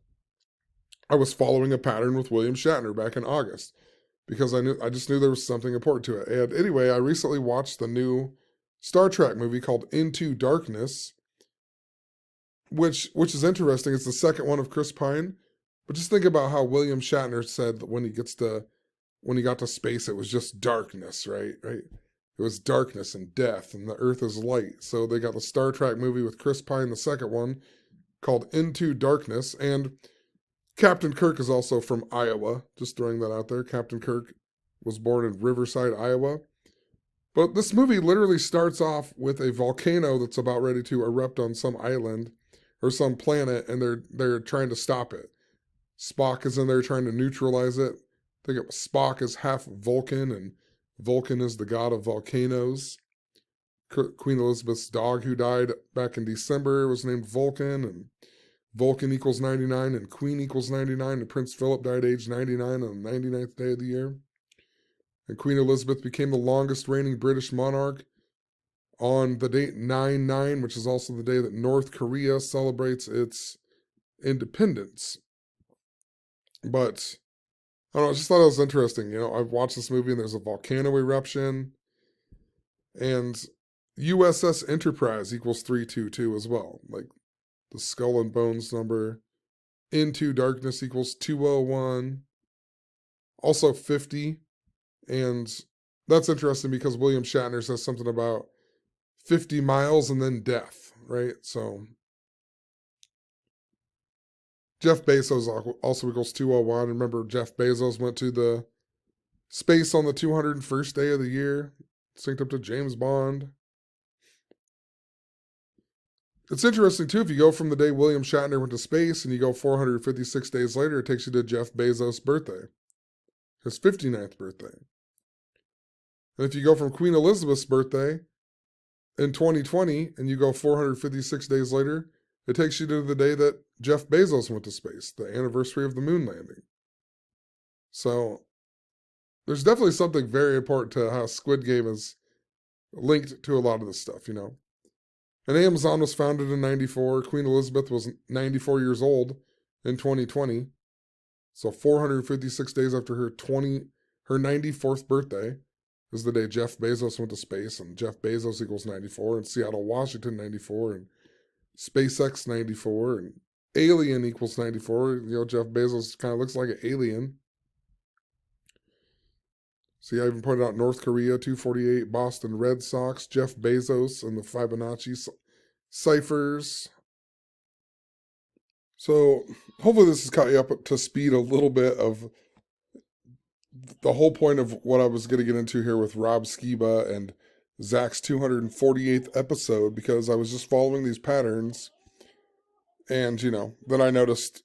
I was following a pattern with William Shatner back in August because I just knew there was something important to it. And anyway, I recently watched the new Star Trek movie called Into Darkness, which is interesting. It's the second one of Chris Pine, but just think about how William Shatner said that when he got to space, it was just darkness, right? Right? It was darkness and death, and the earth is light. So they got the Star Trek movie with Chris Pine, the second one, called Into Darkness. And Captain Kirk is also from Iowa. Just throwing that out there. Captain Kirk was born in Riverside, Iowa. But this movie literally starts off with a volcano that's about ready to erupt on some island or some planet, and they're trying to stop it. Spock is in there trying to neutralize it. I think Spock is half Vulcan, and Vulcan is the god of volcanoes. Queen Elizabeth's dog, who died back in December, was named Vulcan, and Vulcan equals 99, and Queen equals 99, and Prince Philip died age 99 on the 99th day of the year. And Queen Elizabeth became the longest reigning British monarch on the date 9/9, which is also the day that North Korea celebrates its independence. But I don't know, I just thought it was interesting. You know, I've watched this movie and there's a volcano eruption. And USS Enterprise equals 322 as well. Like the Skull and Bones number. Into Darkness equals 201. Also 50. And that's interesting because William Shatner says something about 50 miles and then death, right? So Jeff Bezos also equals 201. Remember, Jeff Bezos went to the space on the 201st day of the year, synced up to James Bond. It's interesting, too, if you go from the day William Shatner went to space and you go 456 days later, it takes you to Jeff Bezos' birthday, his 59th birthday. And if you go from Queen Elizabeth's birthday in 2020 and you go 456 days later, it takes you to the day that Jeff Bezos went to space, the anniversary of the moon landing. So there's definitely something very important to how Squid Game is linked to a lot of this stuff, you know. And Amazon was founded in 94. Queen Elizabeth was 94 years old in 2020. So 456 days after her 94th birthday is the day Jeff Bezos went to space, and Jeff Bezos equals 94, and Seattle, Washington 94, and SpaceX 94, and Alien equals 94. You know, Jeff Bezos kind of looks like an alien. See, I even pointed out North Korea 248, Boston Red Sox, Jeff Bezos, and the Fibonacci ciphers. So hopefully this has caught you up to speed a little bit of the whole point of what I was going to get into here with Rob Skiba and Zach's 248th episode, because I was just following these patterns, and, you know, then I noticed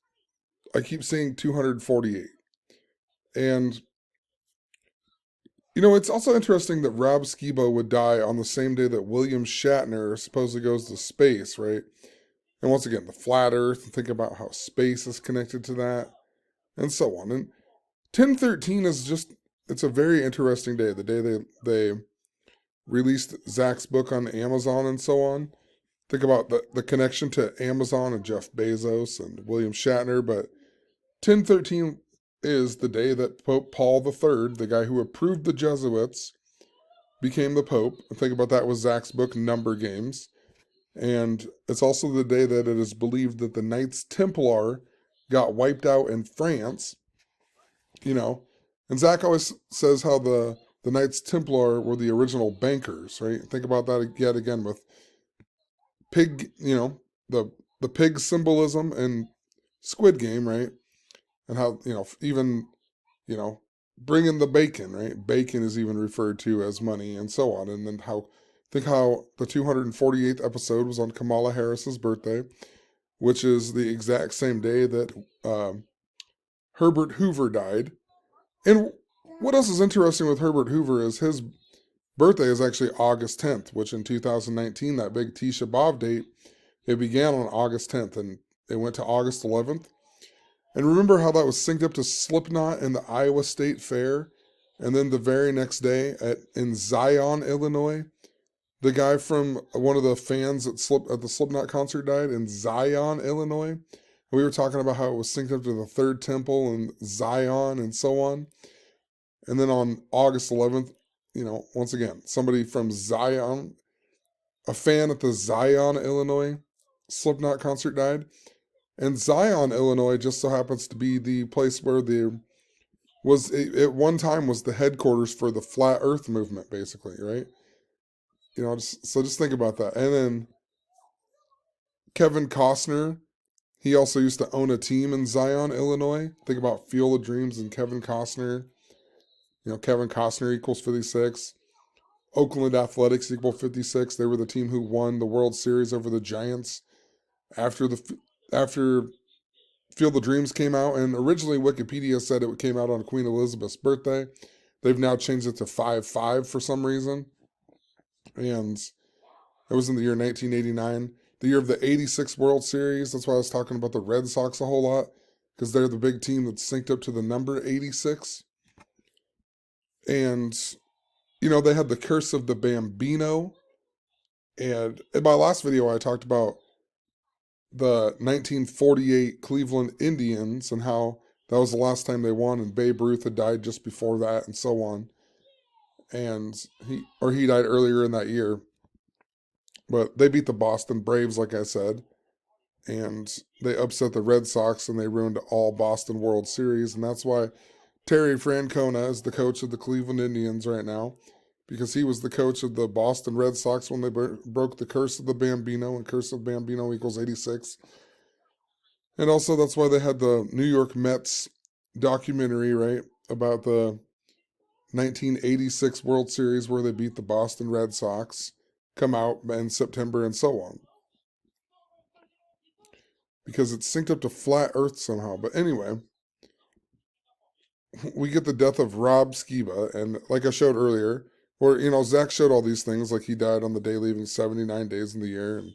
I keep seeing 248. And, you know, it's also interesting that Rob Skiba would die on the same day that William Shatner supposedly goes to space, right? And once again, the flat earth, and think about how space is connected to that, and so on. And 1013 is just, it's a very interesting day. The day they released Zach's book on Amazon and so on. Think about the connection to Amazon and Jeff Bezos and William Shatner. But 1013 is the day that Pope Paul III, the guy who approved the Jesuits, became the Pope. And think about that with Zach's book, Number Games. And it's also the day that it is believed that the Knights Templar got wiped out in France. You know, and Zach always says how the Knights Templar were the original bankers, right? Think about that yet again with pig, you know, the pig symbolism in Squid Game, right? And how, you know, even, you know, bring in the bacon, right? Bacon is even referred to as money and so on. And then think how the 248th episode was on Kamala Harris's birthday, which is the exact same day that Herbert Hoover died. And what else is interesting with Herbert Hoover is his birthday is actually August 10th, which in 2019, that big Tisha B'Av date, it began on August 10th and it went to August 11th. And remember how that was synced up to Slipknot in the Iowa State Fair? And then the very next day in Zion, Illinois, the guy from one of the fans at the Slipknot concert died in Zion, Illinois. We were talking about how it was synced up to the third temple in Zion and so on. And then on August 11th, you know, once again, somebody from Zion, a fan at the Zion, Illinois Slipknot concert died. And Zion, Illinois just so happens to be the place where at one time was the headquarters for the Flat Earth movement, basically, right? You know, so just think about that. And then Kevin Costner, he also used to own a team in Zion, Illinois. Think about Field of Dreams and Kevin Costner. You know, Kevin Costner equals 56. Oakland Athletics equal 56. They were the team who won the World Series over the Giants after Field of Dreams came out. And originally Wikipedia said it came out on Queen Elizabeth's birthday. They've now changed it to 5/5 for some reason. And it was in the year 1989. The year of the 86 World Series. That's why I was talking about the Red Sox a whole lot. Because they're the big team that's synced up to the number 86. And, you know, they had the Curse of the Bambino. And in my last video, I talked about the 1948 Cleveland Indians and how that was the last time they won, and Babe Ruth had died just before that and so on. And he died earlier in that year. But they beat the Boston Braves, like I said. And they upset the Red Sox and they ruined all Boston World Series. And that's why Terry Francona is the coach of the Cleveland Indians right now, because he was the coach of the Boston Red Sox when they broke the Curse of the Bambino, and Curse of Bambino equals 86. And also that's why they had the New York Mets documentary, right, about the 1986 World Series where they beat the Boston Red Sox, come out in September and so on. Because it's synced up to Flat Earth somehow. But anyway, we get the death of Rob Skiba, and like I showed earlier, Or, Zach showed all these things, like he died on the day leaving 79 days in the year, and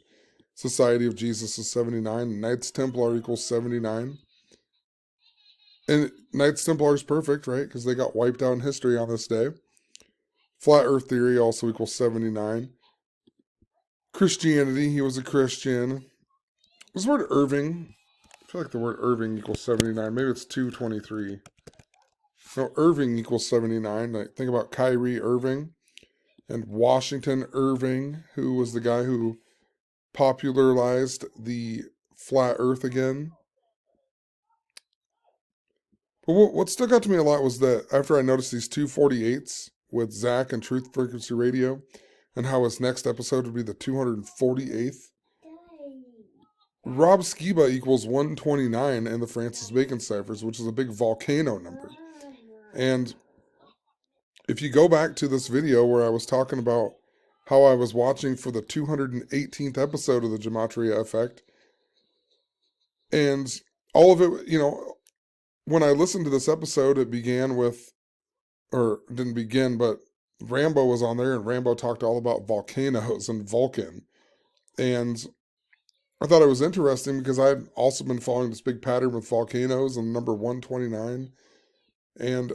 Society of Jesus is 79, and Knights Templar equals 79. And Knights Templar is perfect, right? Because they got wiped out in history on this day. Flat Earth theory also equals 79. Christianity, he was a Christian. Was the word Irving? I feel like the word Irving equals 79. Maybe it's 223. No, Irving equals 79. I think about Kyrie Irving and Washington Irving, who was the guy who popularized the flat Earth again. But what stuck out to me a lot was that after I noticed these 248s with Zach and Truth Frequency Radio, and how his next episode would be the 248th, Rob Skiba equals 129 in the Francis Bacon ciphers, which is a big volcano number. And if you go back to this video where I was talking about how I was watching for the 218th episode of the Gematria Effect, and all of it, when I listened to this episode, it began with, or didn't begin, but Rambo was on there, and Rambo talked all about volcanoes and Vulcan. And I thought it was interesting because I've also been following this big pattern with volcanoes and number 129. And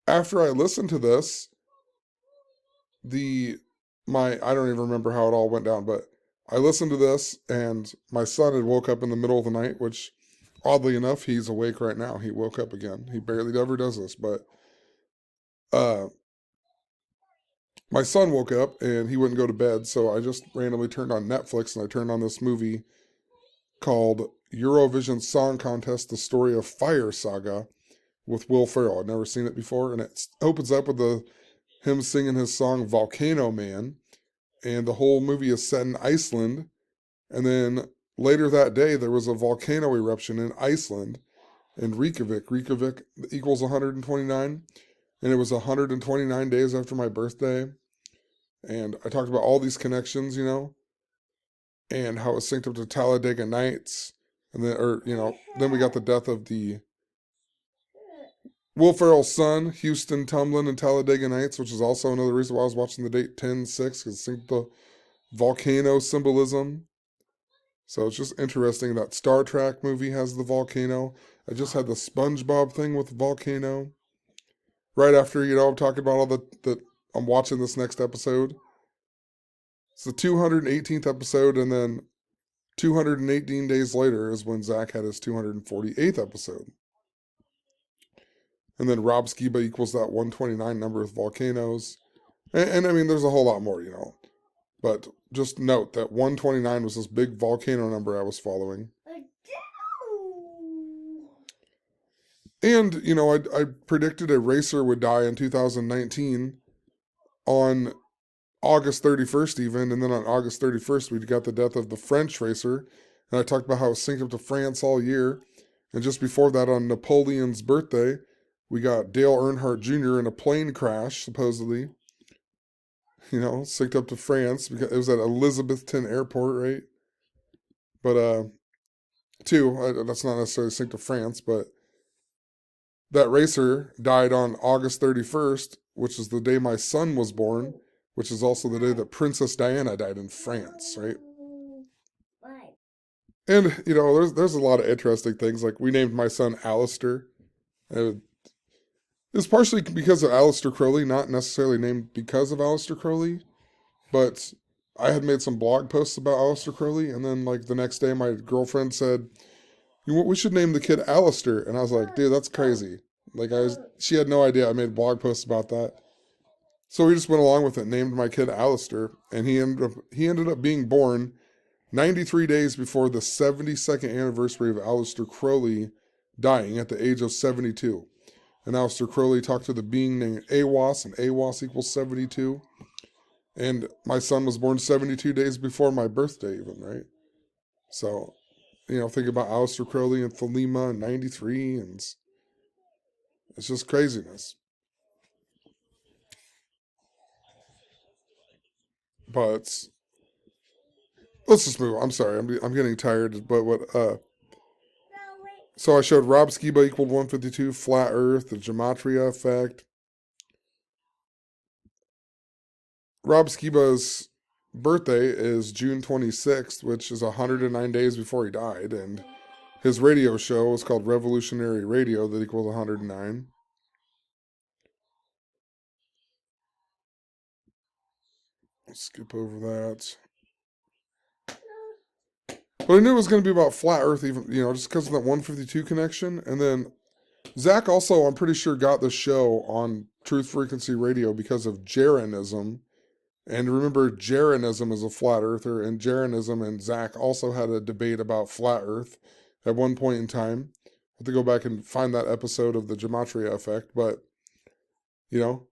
after I listened to this, I don't even remember how it all went down, but I listened to this and my son had woke up in the middle of the night, which oddly enough, he's awake right now. He woke up again. He barely ever does this, but my son woke up and he wouldn't go to bed, so I just randomly turned on Netflix and I turned on this movie called Eurovision Song Contest: The Story of Fire Saga with Will Ferrell. I'd never seen it before, and it opens up with him singing his song Volcano Man, and the whole movie is set in Iceland. And then later that day, there was a volcano eruption in Iceland, in Reykjavik. Reykjavik equals 129, and it was 129 days after my birthday. And I talked about all these connections, and how it synced up to Talladega Nights. And then we got the death of the Will Ferrell's son, Houston Tumblin, and Talladega Nights, which is also another reason why I was watching the date 10/6, because it synced the volcano symbolism. So it's just interesting that Star Trek movie has the volcano. I just had the Spongebob thing with the volcano. Right after, I'm talking about all I'm watching this next episode. It's the 218th episode, and then 218 days later is when Zach had his 248th episode. And then Rob Skiba equals that 129 number with volcanoes. And I mean, there's a whole lot more, But just note that 129 was this big volcano number I was following. And, I predicted a racer would die in 2019 on August 31st even, and then on August 31st we got the death of the French racer, and I talked about how it synced up to France all year, and just before that on Napoleon's birthday, we got Dale Earnhardt Jr. in a plane crash, supposedly, synced up to France, because it was at Elizabethton Airport, right? But, that's not necessarily synced to France, but that racer died on August 31st, which is the day my son was born, which is also the day that Princess Diana died in France, right? And, there's a lot of interesting things. Like, we named my son Alistair. It's partially because of Aleister Crowley, not necessarily named because of Aleister Crowley, but I had made some blog posts about Aleister Crowley, and then, the next day my girlfriend said, we should name the kid Alistair. And I was like, dude, that's crazy. She had no idea I made blog posts about that. So we just went along with it, named my kid Alistair, and he ended up being born 93 days before the 72nd anniversary of Aleister Crowley dying at the age of 72. And Aleister Crowley talked to the being named Awas, and Awas equals 72. And my son was born 72 days before my birthday even, right? So, think about Aleister Crowley and Thelema in 93, and it's just craziness. But let's just move on. I'm sorry, I'm getting tired. But so I showed Rob Skiba equaled 152, Flat Earth, the Gematria effect. Rob Skiba's birthday is June 26th, which is 109 days before he died, and his radio show was called Revolutionary Radio, that equals 109. Let's skip over that. But I knew it was going to be about flat Earth, even, just because of that 152 connection. And then Zach also, I'm pretty sure, got the show on Truth Frequency Radio because of Jeranism. And remember, Jeranism is a flat earther, and Jeranism and Zach also had a debate about flat Earth at one point in time. I have to go back and find that episode of the Gematria effect, but it's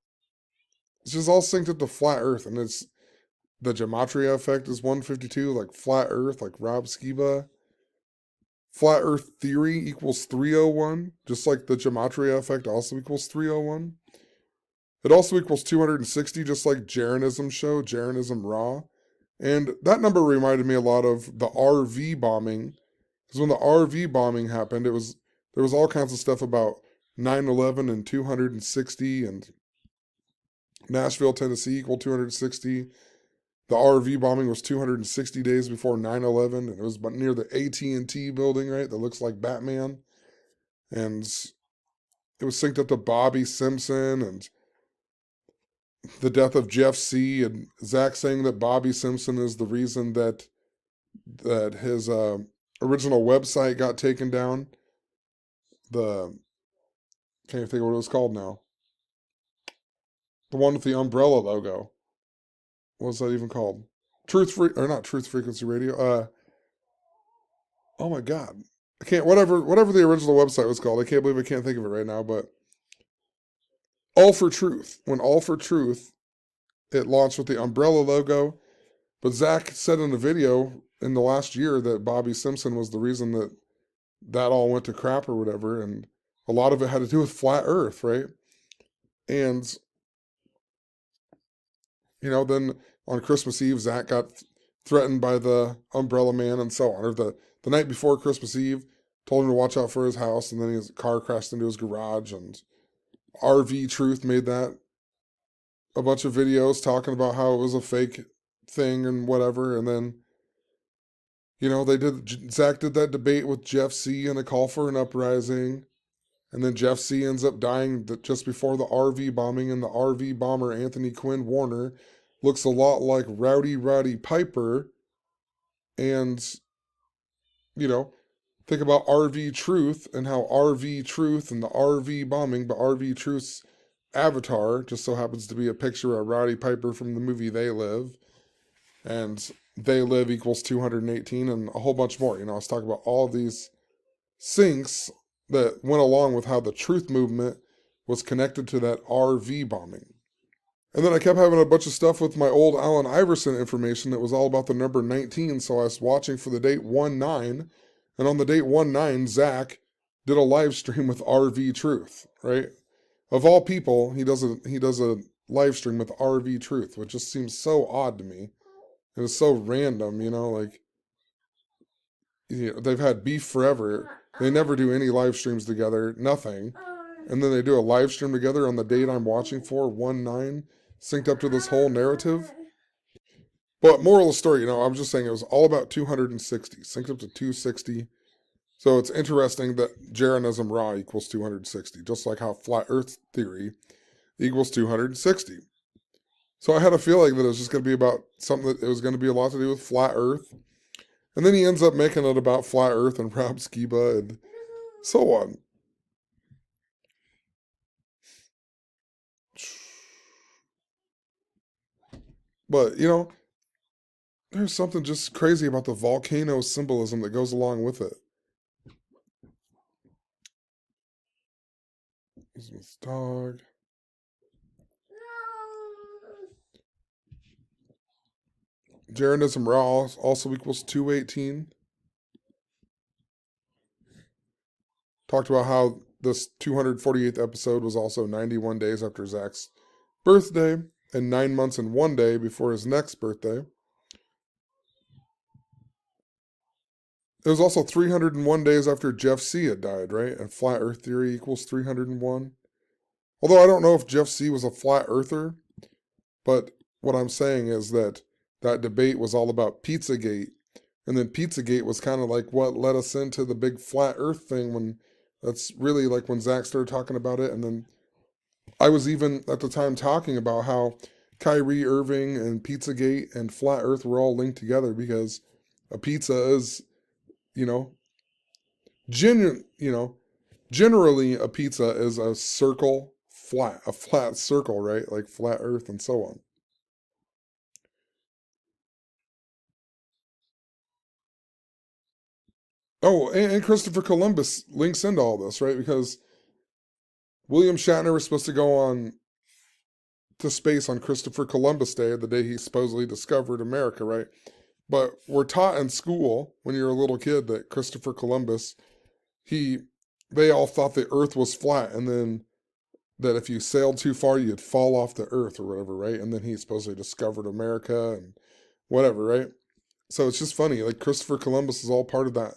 just all synced up to flat Earth, and it's the Gematria effect is 152, like flat Earth, like Rob Skiba. Flat Earth theory equals 301, just like the Gematria effect also equals 301. It also equals 260, just like Jeranism show, Jeranism Raw. And that number reminded me a lot of the RV bombing. Because when the RV bombing happened, there was all kinds of stuff about 9/11 and 260, and Nashville, Tennessee equal 260. The RV bombing was 260 days before 9/11, and it was near the AT&T building, right, that looks like Batman. And it was synced up to Bobby Simpson and the death of Jeff C. and Zach saying that Bobby Simpson is the reason that his original website got taken down. Can't even think of what it was called now. The one with the umbrella logo. What was that even called? Not Truth Frequency Radio. Oh my God. I can't, whatever the original website was called. I can't believe I can't think of it right now, but All for Truth. When All for Truth, it launched with the umbrella logo. But Zach said in a video in the last year that Bobby Simpson was the reason that all went to crap or whatever. And a lot of it had to do with flat Earth, right? And, then on Christmas Eve, Zach got threatened by the umbrella man and so on. Or the night before Christmas Eve, told him to watch out for his house, and then his car crashed into his garage. And RV Truth made that a bunch of videos talking about how it was a fake thing and whatever. And then, Zach did that debate with Jeff C. and a call for an uprising. And then Jeff C. ends up dying just before the RV bombing, and the RV bomber, Anthony Quinn Warner, looks a lot like Rowdy Roddy Piper. And, think about RV Truth and how RV Truth and the RV bombing, but RV Truth's avatar just so happens to be a picture of Roddy Piper from the movie They Live. And They Live equals 218 and a whole bunch more. I was talking about all of these syncs that went along with how the truth movement was connected to that RV bombing. And then I kept having a bunch of stuff with my old Allen Iverson information that was all about the number 19, so I was watching for the date 19, and on the date 19, Zach did a live stream with RV Truth, right? Of all people, he does a live stream with RV Truth, which just seems so odd to me. It was so random, they've had beef forever. They never do any live streams together, nothing. And then they do a live stream together on the date I'm watching for, 19, synced up to this whole narrative. But moral of the story, I'm just saying it was all about 260, synced up to 260. So it's interesting that Jeranism Raw equals 260, just like how flat Earth theory equals 260. So I had a feeling that it was just going to be about something that it was going to be a lot to do with flat Earth. And then he ends up making it about flat Earth and Rob Skiba and so on. But, there's something just crazy about the volcano symbolism that goes along with it. This is this dog. Jeranism Raw also equals 218. Talked about how this 248th episode was also 91 days after Zach's birthday and 9 months and 1 day before his next birthday. It was also 301 days after Jeff C. had died, right? And flat Earth theory equals 301. Although I don't know if Jeff C. was a flat earther, but what I'm saying is that that debate was all about Pizzagate. And then Pizzagate was kind of like what led us into the big flat earth thing when that's really like when Zach started talking about it. And then I was even at the time talking about how Kyrie Irving and Pizzagate and flat earth were all linked together because a pizza is, you know, generally a pizza is a circle, a flat circle, right? Like flat earth and so on. Oh, and Christopher Columbus links into all this, right? Because William Shatner was supposed to go on to space on Christopher Columbus Day, the day he supposedly discovered America, right? But we're taught in school when you're a little kid that Christopher Columbus, he, they all thought the Earth was flat, and then that if you sailed too far, you'd fall off the Earth or whatever, right? And then he supposedly discovered America and whatever, right? So it's just funny, like Christopher Columbus is all part of that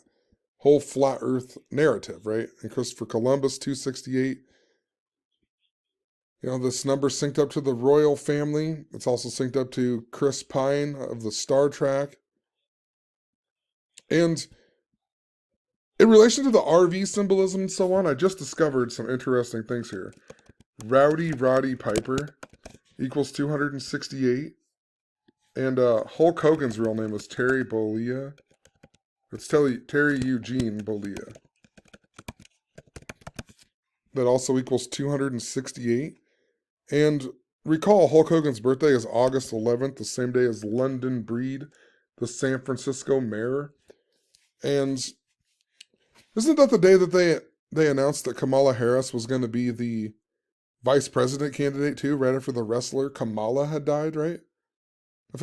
whole flat Earth narrative, right? And Christopher Columbus, 268. This number synced up to the royal family. It's also synced up to Chris Pine of the Star Trek. And in relation to the RV symbolism and so on, I just discovered some interesting things here. Rowdy Roddy Piper equals 268. And Hulk Hogan's real name was Terry Bollea. It's Terry Eugene Bollea. That also equals 268. And recall, Hulk Hogan's birthday is August 11th, the same day as London Breed, the San Francisco mayor. And isn't that the day that they announced that Kamala Harris was going to be the vice president candidate too, right after the wrestler Kamala had died, right?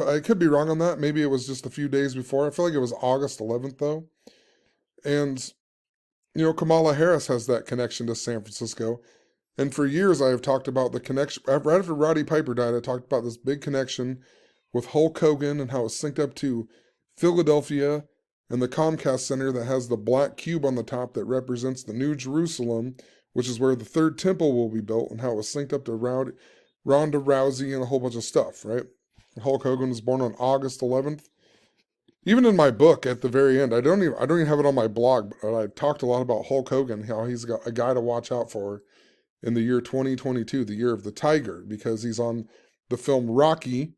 I could be wrong on that. Maybe it was just a few days before. I feel like it was August 11th, though. And, Kamala Harris has that connection to San Francisco. And for years, I have talked about the connection. Right after Roddy Piper died, I talked about this big connection with Hulk Hogan and how it's synced up to Philadelphia and the Comcast Center that has the black cube on the top that represents the New Jerusalem, which is where the third temple will be built, and how it was synced up to Ronda Rousey and a whole bunch of stuff, right? Hulk Hogan was born on August 11th. Even in my book at the very end, I don't even have it on my blog, but I talked a lot about Hulk Hogan, how he's got a guy to watch out for in the year 2022, the year of the tiger, because he's on the film Rocky,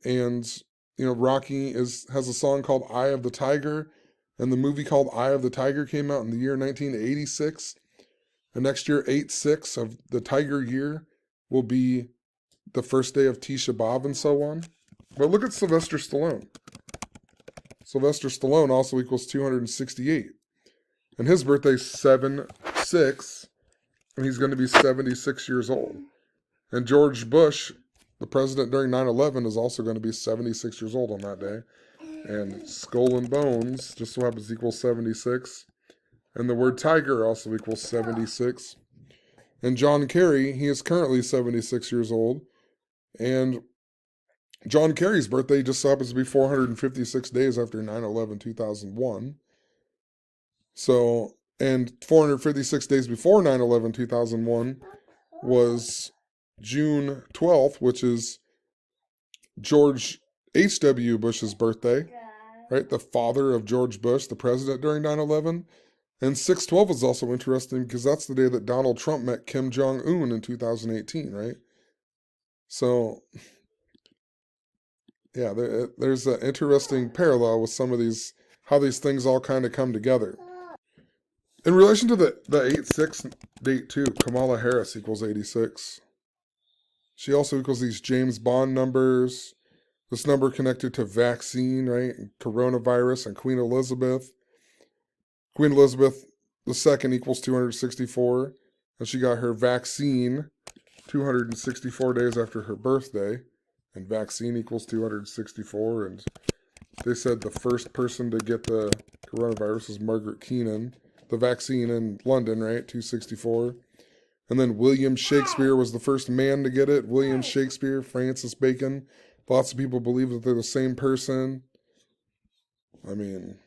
and Rocky has a song called Eye of the Tiger, and the movie called Eye of the Tiger came out in the year 1986. And next year, 8/6 of the Tiger year will be the first day of Tisha B'Av and so on. But look at Sylvester Stallone. Sylvester Stallone also equals 268. And his birthday's 7/6, and he's going to be 76 years old. And George Bush, the president during 9/11, is also going to be 76 years old on that day. And Skull and Bones just so happens equals 76. And the word tiger also equals 76. And John Kerry, he is currently 76 years old. And John Kerry's birthday just so happens to be 456 days after 9/11/2001. So, and 456 days before 9/11/2001 was June 12th, which is George H.W. Bush's birthday, right? The father of George Bush, the president during 9/11. And 6/12 is also interesting because that's the day that Donald Trump met Kim Jong-un in 2018, right? So, yeah, there's an interesting parallel with some of these, how these things all kind of come together. In relation to the 8/6 date too, Kamala Harris equals 86. She also equals these James Bond numbers. This number connected to vaccine, right? Coronavirus and Queen Elizabeth. Queen Elizabeth II equals 264. And she got her vaccine 264 days after her birthday. And vaccine equals 264. And they said the first person to get the coronavirus was Margaret Keenan. The vaccine in London, right? 264. And then William Shakespeare was the first man to get it. William Shakespeare, Francis Bacon. Lots of people believe that they're the same person. I mean,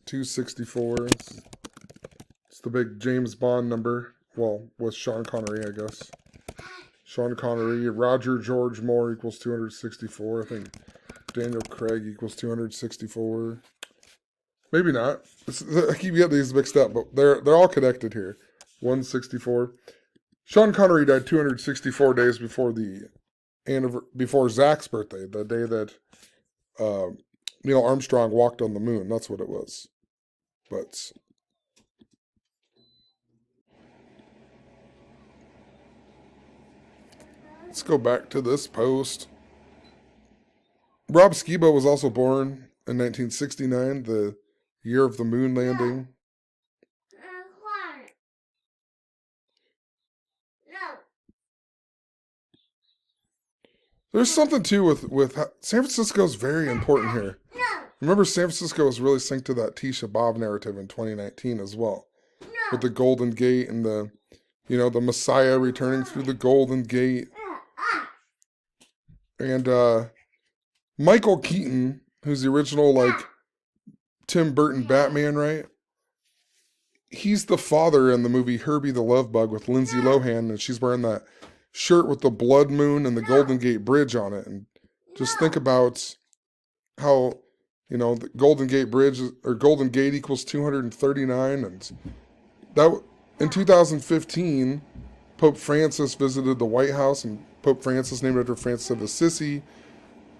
264. It's the big James Bond number. Well, with Sean Connery, I guess. Sean Connery. Roger George Moore equals 264. I think Daniel Craig equals 264. Maybe not. I keep getting these mixed up, but they're all connected here. 164. Sean Connery died 264 days before before Zach's birthday, the day that Neil Armstrong walked on the moon. That's what it was. But let's go back to this post. Rob Skiba was also born in 1969, the year of the moon landing. There's something too with San Francisco's very important here. Remember, San Francisco was really synced to that Tisha Bob narrative in 2019 as well, with the Golden Gate and the Messiah returning through the Golden Gate. And Michael Keaton, who's the original Tim Burton Batman, right? He's the father in the movie Herbie the Love Bug with Lindsay Lohan, and she's wearing that shirt with the blood moon and the Golden Gate Bridge on it. And just think about how, the Golden Gate Bridge or Golden Gate equals 239. And that in 2015, Pope Francis visited the White House, and Pope Francis named after Francis of Assisi,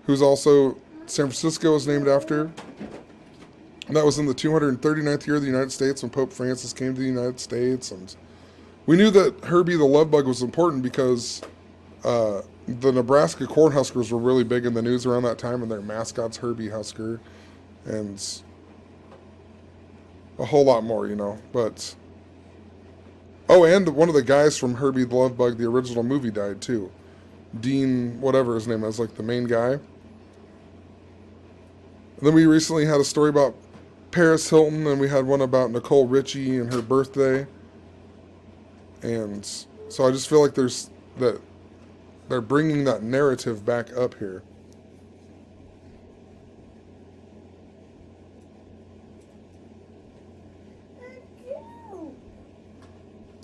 who's also San Francisco is named after. And that was in the 239th year of the United States when Pope Francis came to the United States. And we knew that Herbie the Love Bug was important because the Nebraska Cornhuskers were really big in the news around that time, and their mascot's Herbie Husker, and a whole lot more, But and one of the guys from Herbie the Love Bug, the original movie, died too. Dean, whatever his name is, the main guy. And then we recently had a story about Paris Hilton, and we had one about Nicole Richie and her birthday. And so I just feel like they're bringing that narrative back up here.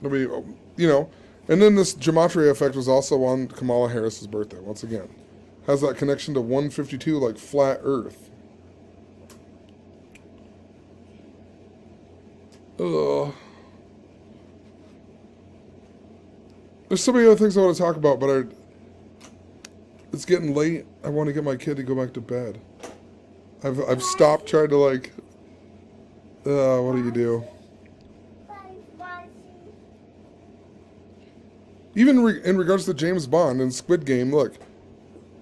And then this Gematria effect was also on Kamala Harris's birthday, once again. Has that connection to 152, like flat Earth. Ugh. There's so many other things I want to talk about, but it's getting late. I want to get my kid to go back to bed. I've stopped trying to what do you do? Even in regards to James Bond and Squid Game, look,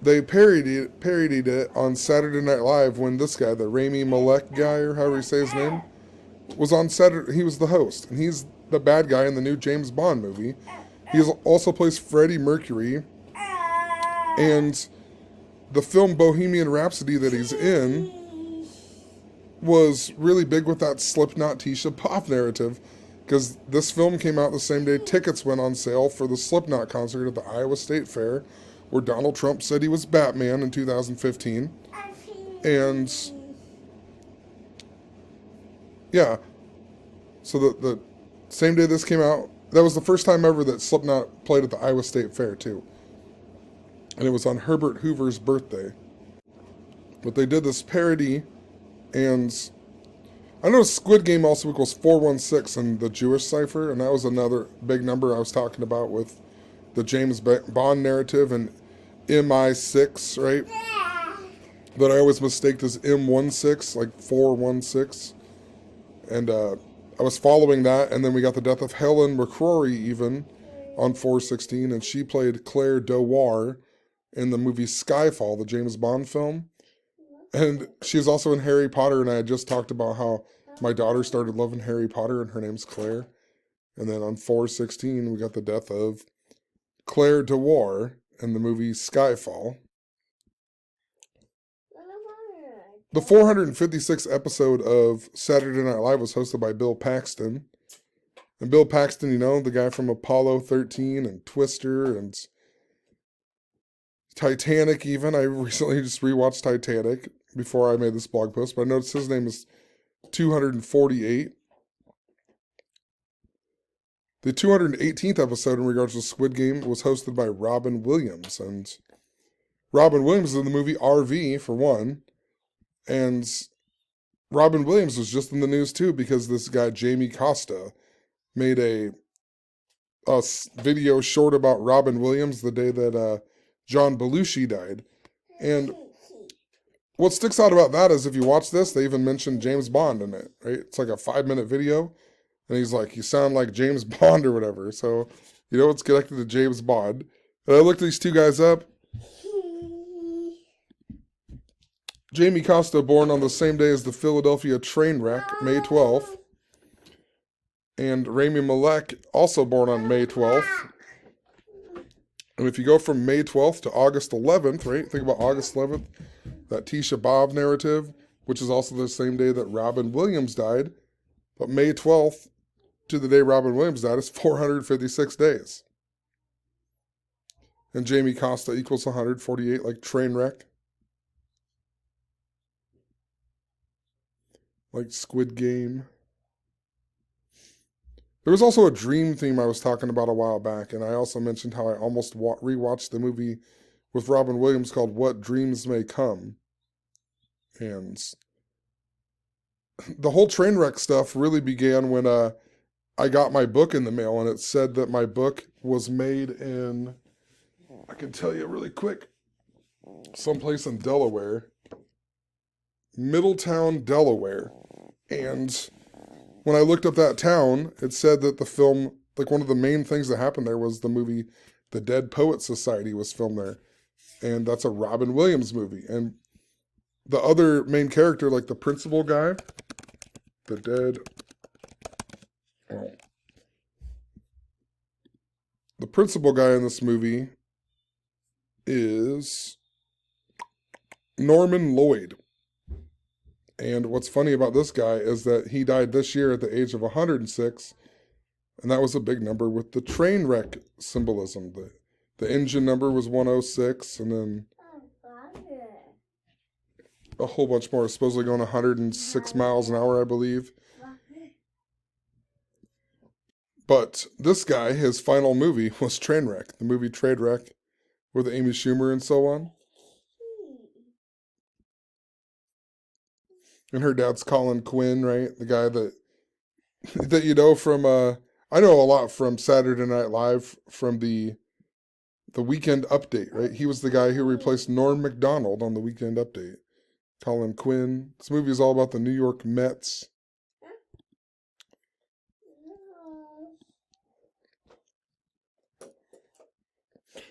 they parodied it on Saturday Night Live when this guy, the Rami Malek guy, or however you say his name, was on Saturday. He was the host, and he's the bad guy in the new James Bond movie. He also plays Freddie Mercury, and the film Bohemian Rhapsody that he's in was really big with that Slipknot Tisha Pop narrative, because this film came out the same day tickets went on sale for the Slipknot concert at the Iowa State Fair, where Donald Trump said he was Batman in 2015. And yeah, so the same day this came out, that was the first time ever that Slipknot played at the Iowa State Fair too. And it was on Herbert Hoover's birthday. But they did this parody, and I know Squid Game also equals 416 in the Jewish cipher, and that was another big number I was talking about with the James Bond narrative and MI6, right? That I always mistaked as M16, like 416. And I was following that, and then we got the death of Helen McCrory even on 416, and she played Claire Dewar in the movie Skyfall, the James Bond film. And she's also in Harry Potter, and I had just talked about how my daughter started loving Harry Potter, and her name's Claire. And then on 416, we got the death of Claire Dewar in the movie Skyfall. The 456th episode of Saturday Night Live was hosted by Bill Paxton. And Bill Paxton, the guy from Apollo 13 and Twister and Titanic even. I recently just rewatched Titanic before I made this blog post, but I noticed his name is 248. The 218th episode in regards to Squid Game was hosted by Robin Williams. And Robin Williams is in the movie RV, for one. And Robin Williams was just in the news, too, because this guy, Jamie Costa, made a video short about Robin Williams the day that John Belushi died. And what sticks out about that is if you watch this, they even mentioned James Bond in it, right? It's like a 5-minute video. And he's like, you sound like James Bond or whatever. So, you know, it's connected to James Bond. And I looked these two guys up. Jamie Costa, born on the same day as the Philadelphia train wreck, May 12th. And Rami Malek, also born on May 12th. And if you go from May 12th to August 11th, right? Think about August 11th, that Tisha B'Av narrative, which is also the same day that Robin Williams died. But May 12th to the day Robin Williams died is 456 days. And Jamie Costa equals 148, like train wreck. Like Squid Game. There was also a dream theme I was talking about a while back, and I also mentioned how I almost rewatched the movie with Robin Williams called What Dreams May Come. And the whole train wreck stuff really began when I got my book in the mail, and it said that my book was made in, I can tell you really quick, someplace in Delaware. Middletown, Delaware. And when I looked up that town, it said that the film, like one of the main things that happened there was the movie The Dead Poets Society was filmed there. And that's a Robin Williams movie. And the other main character, like the principal guy, the principal guy in this movie is Norman Lloyd. And what's funny about this guy is that he died this year at the age of 106, and that was a big number with the train wreck symbolism. The engine number was 106, and then a whole bunch more, supposedly going 106 miles an hour, I believe. But this guy, his final movie was Trainwreck, the movie Trainwreck with Amy Schumer and so on. And her dad's Colin Quinn, right? The guy that you know from, I know a lot from Saturday Night Live from the Weekend Update, right? He was the guy who replaced Norm Macdonald on the Weekend Update. Colin Quinn. This movie is all about the New York Mets.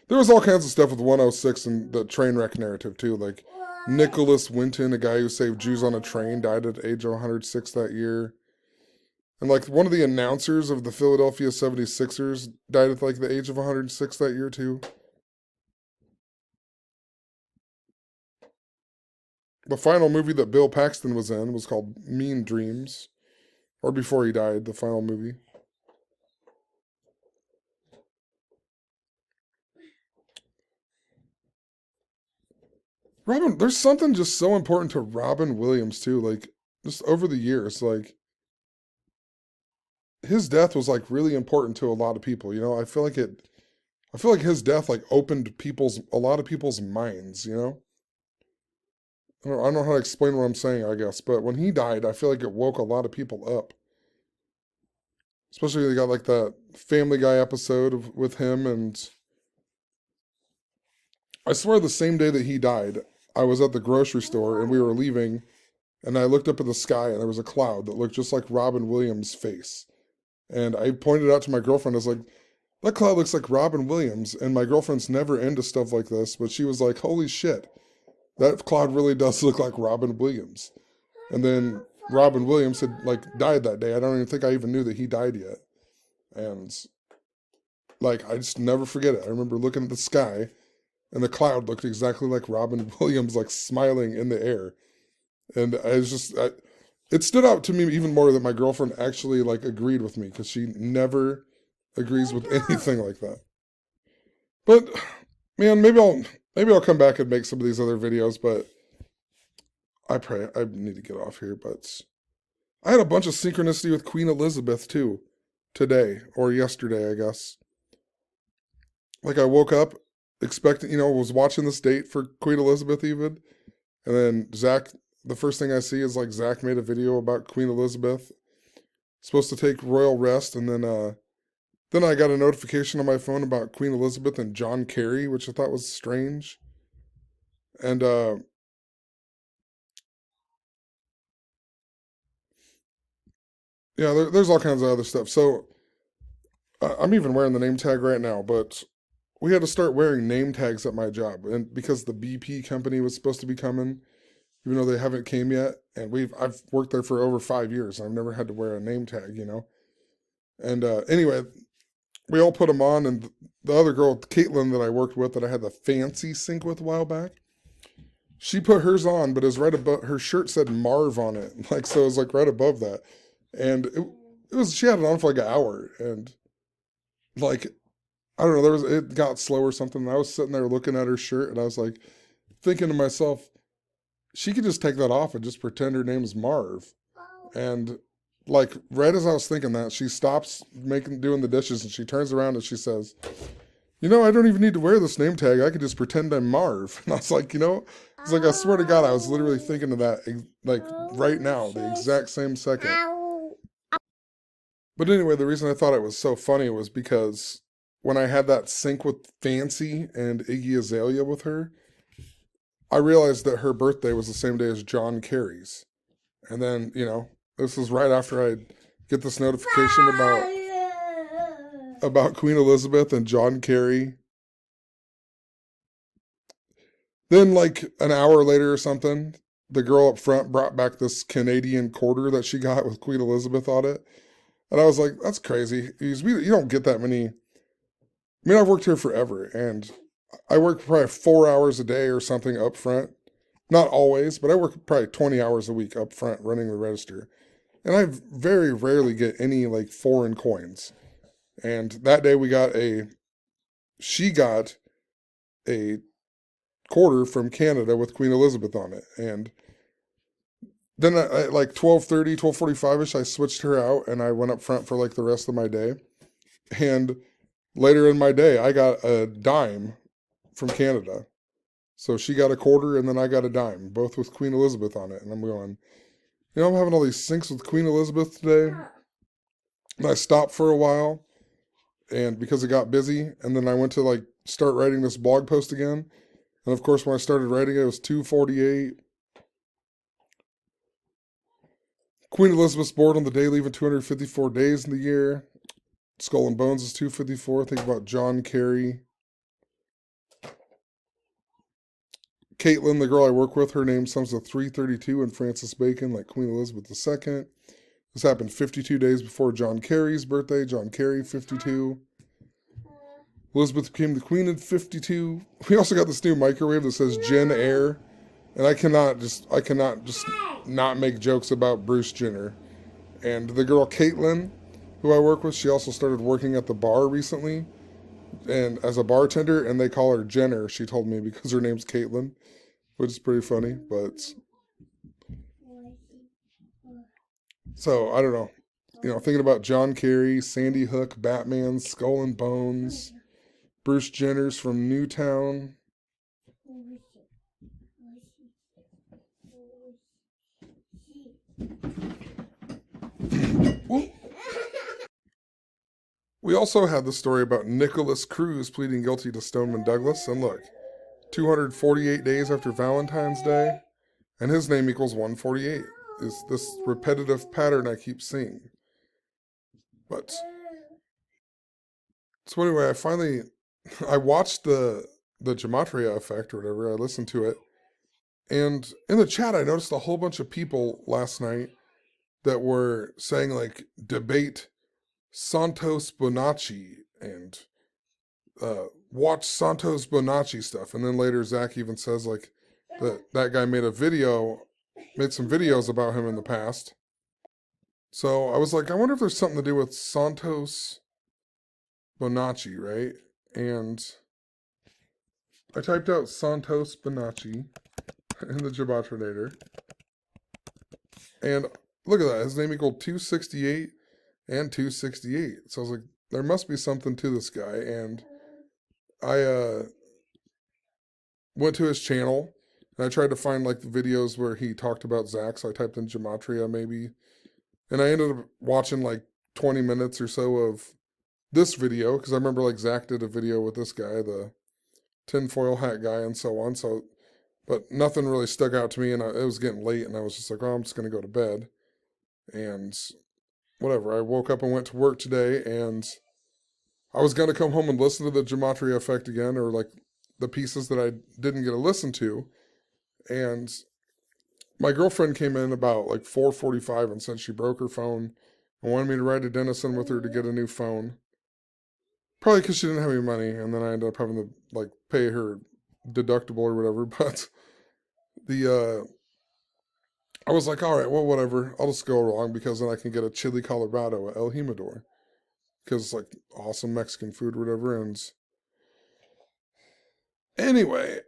There was all kinds of stuff with 106 and the train wreck narrative too, like Nicholas Winton, a guy who saved Jews on a train, died at the age of 106 that year. And like one of the announcers of the Philadelphia 76ers died at like the age of 106 that year too. The final movie that Bill Paxton was in was called Mean Dreams. Or before he died, the final movie. There's something just so important to Robin Williams too, like just over the years, like his death was like really important to a lot of people, you know. I feel like his death like opened a lot of people's minds, you know. I don't know how to explain what I'm saying, I guess, but when he died, I feel like it woke a lot of people up. Especially they got like that Family Guy episode with him, and I swear the same day that he died, I was at the grocery store and we were leaving, and I looked up at the sky and there was a cloud that looked just like Robin Williams' face. And I pointed out to my girlfriend, I was like, that cloud looks like Robin Williams. And my girlfriend's never into stuff like this, but she was like, holy shit, that cloud really does look like Robin Williams. And then Robin Williams had like died that day. I don't even think I even knew that he died yet. And like, I just never forget it. I remember looking at the sky and the cloud looked exactly like Robin Williams, like smiling in the air. And it stood out to me even more that my girlfriend actually like agreed with me, because she never agrees with anything like that. But man, maybe I'll come back and make some of these other videos, but I need to get off here. But I had a bunch of synchronicity with Queen Elizabeth too. today or yesterday, I guess. Like I woke up expecting, was watching this date for Queen Elizabeth even. And then Zach, the first thing I see is like Zach made a video about Queen Elizabeth. Supposed to take royal rest. And then I got a notification on my phone about Queen Elizabeth and John Kerry, which I thought was strange. And yeah, there's all kinds of other stuff. So I'm even wearing the name tag right now, but we had to start wearing name tags at my job, and because the BP company was supposed to be coming, even though they haven't came yet, and I've worked there for over 5 years, and I've never had to wear a name tag. And anyway, we all put them on, and the other girl, Caitlin, that I worked with, that I had the fancy sync with a while back, she put hers on, but it was right above her shirt said Marv on it, like so it was like right above that, and it was she had it on for like an hour, and like I don't know, it got slow or something. And I was sitting there looking at her shirt, and I was like thinking to myself, she could just take that off and just pretend her name's Marv. And like right as I was thinking that, she stops doing the dishes, and she turns around and she says, I don't even need to wear this name tag. I could just pretend I'm Marv. And I was like, it's like I swear to God, I was literally thinking of that like right now, the exact same second. But anyway, the reason I thought it was so funny was because when I had that sync with Fancy and Iggy Azalea with her, I realized that her birthday was the same day as John Kerry's. And then, this was right after I get this notification about Queen Elizabeth and John Kerry. Then, like an hour later or something, the girl up front brought back this Canadian quarter that she got with Queen Elizabeth on it. And I was like, that's crazy. You don't get that many. I mean, I've worked here forever, and I work probably 4 hours a day or something up front. Not always, but I work probably 20 hours a week up front running the register. And I very rarely get any like foreign coins. And that day she got a quarter from Canada with Queen Elizabeth on it. And then at like 12:30, 12:45ish, I switched her out and I went up front for like the rest of my day. And later in my day, I got a dime from Canada. So she got a quarter and then I got a dime, both with Queen Elizabeth on it. And I'm going, I'm having all these syncs with Queen Elizabeth today. And I stopped for a while, and because it got busy, and then I went to like start writing this blog post again. And of course, when I started writing it, it was 2:48. Queen Elizabeth's born on the day leaving 254 days in the year. Skull and Bones is 254. Think about John Kerry. Caitlin, the girl I work with, her name sums to 332 in Francis Bacon, like Queen Elizabeth II. This happened 52 days before John Kerry's birthday. John Kerry, 52. Elizabeth became the queen in 52. We also got this new microwave that says Jen Air. And I cannot just not make jokes about Bruce Jenner. And the girl Caitlin, who I work with, she also started working at the bar recently, and as a bartender, and they call her Jenner, she told me, because her name's Caitlin, which is pretty funny. But so I don't know, thinking about John Kerry, Sandy Hook, Batman, Skull and Bones, Bruce Jenner's from Newtown. We also had the story about Nicholas Cruz pleading guilty to Stoneman Douglas, and look, 248 days after Valentine's Day, and his name equals 148. Is this repetitive pattern I keep seeing. But so anyway, I watched the Gematria effect or whatever. I listened to it, and in the chat I noticed a whole bunch of people last night that were saying like debate Santos Bonacci and watch Santos Bonacci stuff. And then later Zach even says like that guy made some videos about him in the past. So I was like, I wonder if there's something to do with Santos Bonacci, right? And I typed out Santos Bonacci in the Gematriaeffect. And look at that, his name equaled 268. and 268. So I was like, there must be something to this guy. And I went to his channel and I tried to find like the videos where he talked about Zach. So I typed in Gematria maybe. And I ended up watching like 20 minutes or so of this video because I remember like Zach did a video with this guy, the tinfoil hat guy, and so on. So, but nothing really stuck out to me, and it was getting late, and I was just like, oh, I'm just gonna go to bed, and whatever. I woke up and went to work today, and I was gonna come home and listen to the Gematria Effect again, or like the pieces that I didn't get to listen to, and my girlfriend came in about like 4:45 and said she broke her phone and wanted me to ride to Denison with her to get a new phone. Probably because she didn't have any money, and then I ended up having to like pay her deductible or whatever. But the I was like, all right, well, whatever. I'll just go along because then I can get a chili Colorado at El Jimador because it's like awesome Mexican food or whatever. And anyway,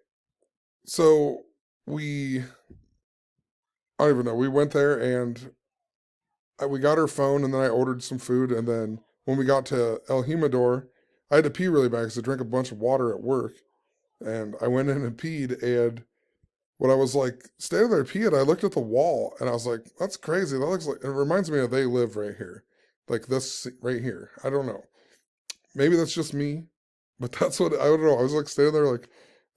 so we I don't even know. We went there and we got her phone, and then I ordered some food, and then when we got to El Jimador, I had to pee really bad because I drank a bunch of water at work. And I went in and peed, and when I was like standing there peeing, I looked at the wall, and I was like, that's crazy. That looks like, it reminds me of They Live right here. Like this right here. I don't know. Maybe that's just me, but that's what, I don't know. I was like standing there like,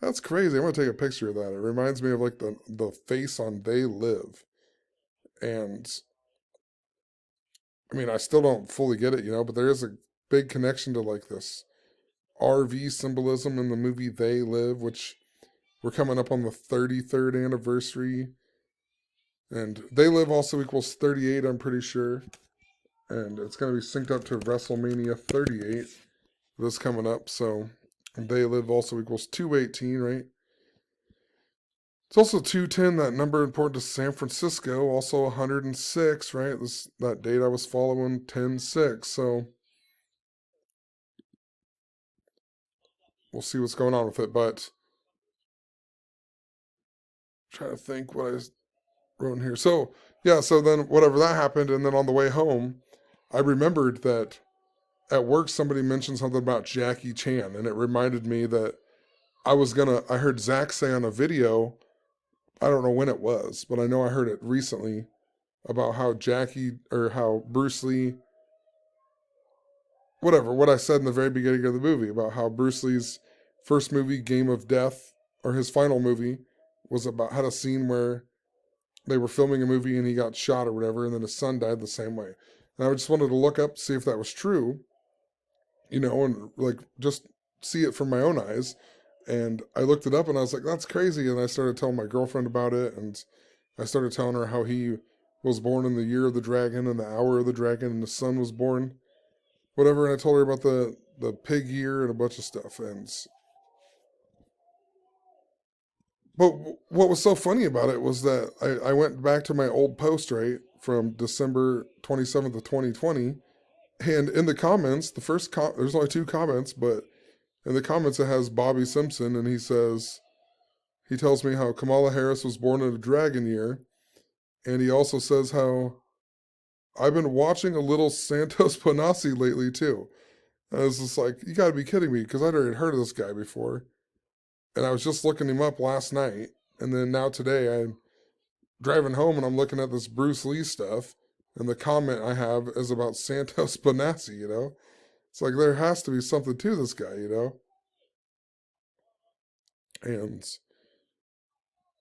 that's crazy. I'm going to take a picture of that. It reminds me of like the face on They Live. And I mean, I still don't fully get it, but there is a big connection to like this RV symbolism in the movie They Live, which we're coming up on the 33rd anniversary. And They Live also equals 38, I'm pretty sure. And it's going to be synced up to WrestleMania 38. This coming up. So They Live also equals 218, right? It's also 210, that number important to San Francisco. Also 106, right? That date I was following, 10-6. So we'll see what's going on with it. But I'm trying to think what I wrote in here. So, yeah, so then whatever that happened. And then on the way home, I remembered that at work somebody mentioned something about Jackie Chan. And it reminded me that I heard Zach say on a video, I don't know when it was, but I know I heard it recently about how how Bruce Lee, whatever, what I said in the very beginning of the movie about how Bruce Lee's first movie, Game of Death, or his final movie, had a scene where they were filming a movie and he got shot or whatever, and then his son died the same way. And I just wanted to look up, see if that was true, and like just see it from my own eyes. And I looked it up and I was like, that's crazy. And I started telling my girlfriend about it. And I started telling her how he was born in the year of the dragon and the hour of the dragon and the son was born, whatever. And I told her about the pig year and a bunch of stuff. But what was so funny about it was that I went back to my old post, right, from December 27th of 2020. And in the comments, there's only two comments, but in the comments it has Bobby Simpson, and he tells me how Kamala Harris was born in a dragon year. And he also says how I've been watching a little Santos Panasi lately too. And I was just like, you gotta be kidding me, because I'd already heard of this guy before. And I was just looking him up last night. And then now today I'm driving home and I'm looking at this Bruce Lee stuff. And the comment I have is about Santos Panasi. It's like there has to be something to this guy, And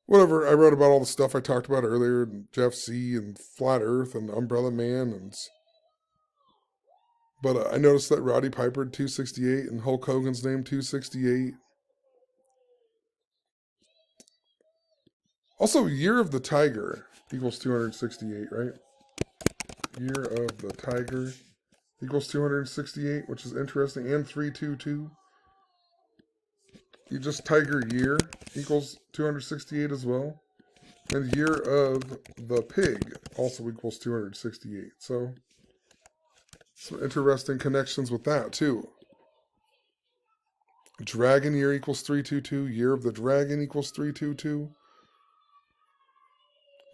whatever, I wrote about all the stuff I talked about earlier, and Jeff C. and Flat Earth and Umbrella Man, but I noticed that Roddy Piper 268 and Hulk Hogan's name 268. Also, Year of the Tiger equals 268, right? Year of the Tiger equals 268, which is interesting, and 322. You just Tiger Year equals 268 as well. And Year of the Pig also equals 268. So, some interesting connections with that, too. Dragon Year equals 322. Year of the Dragon equals 322.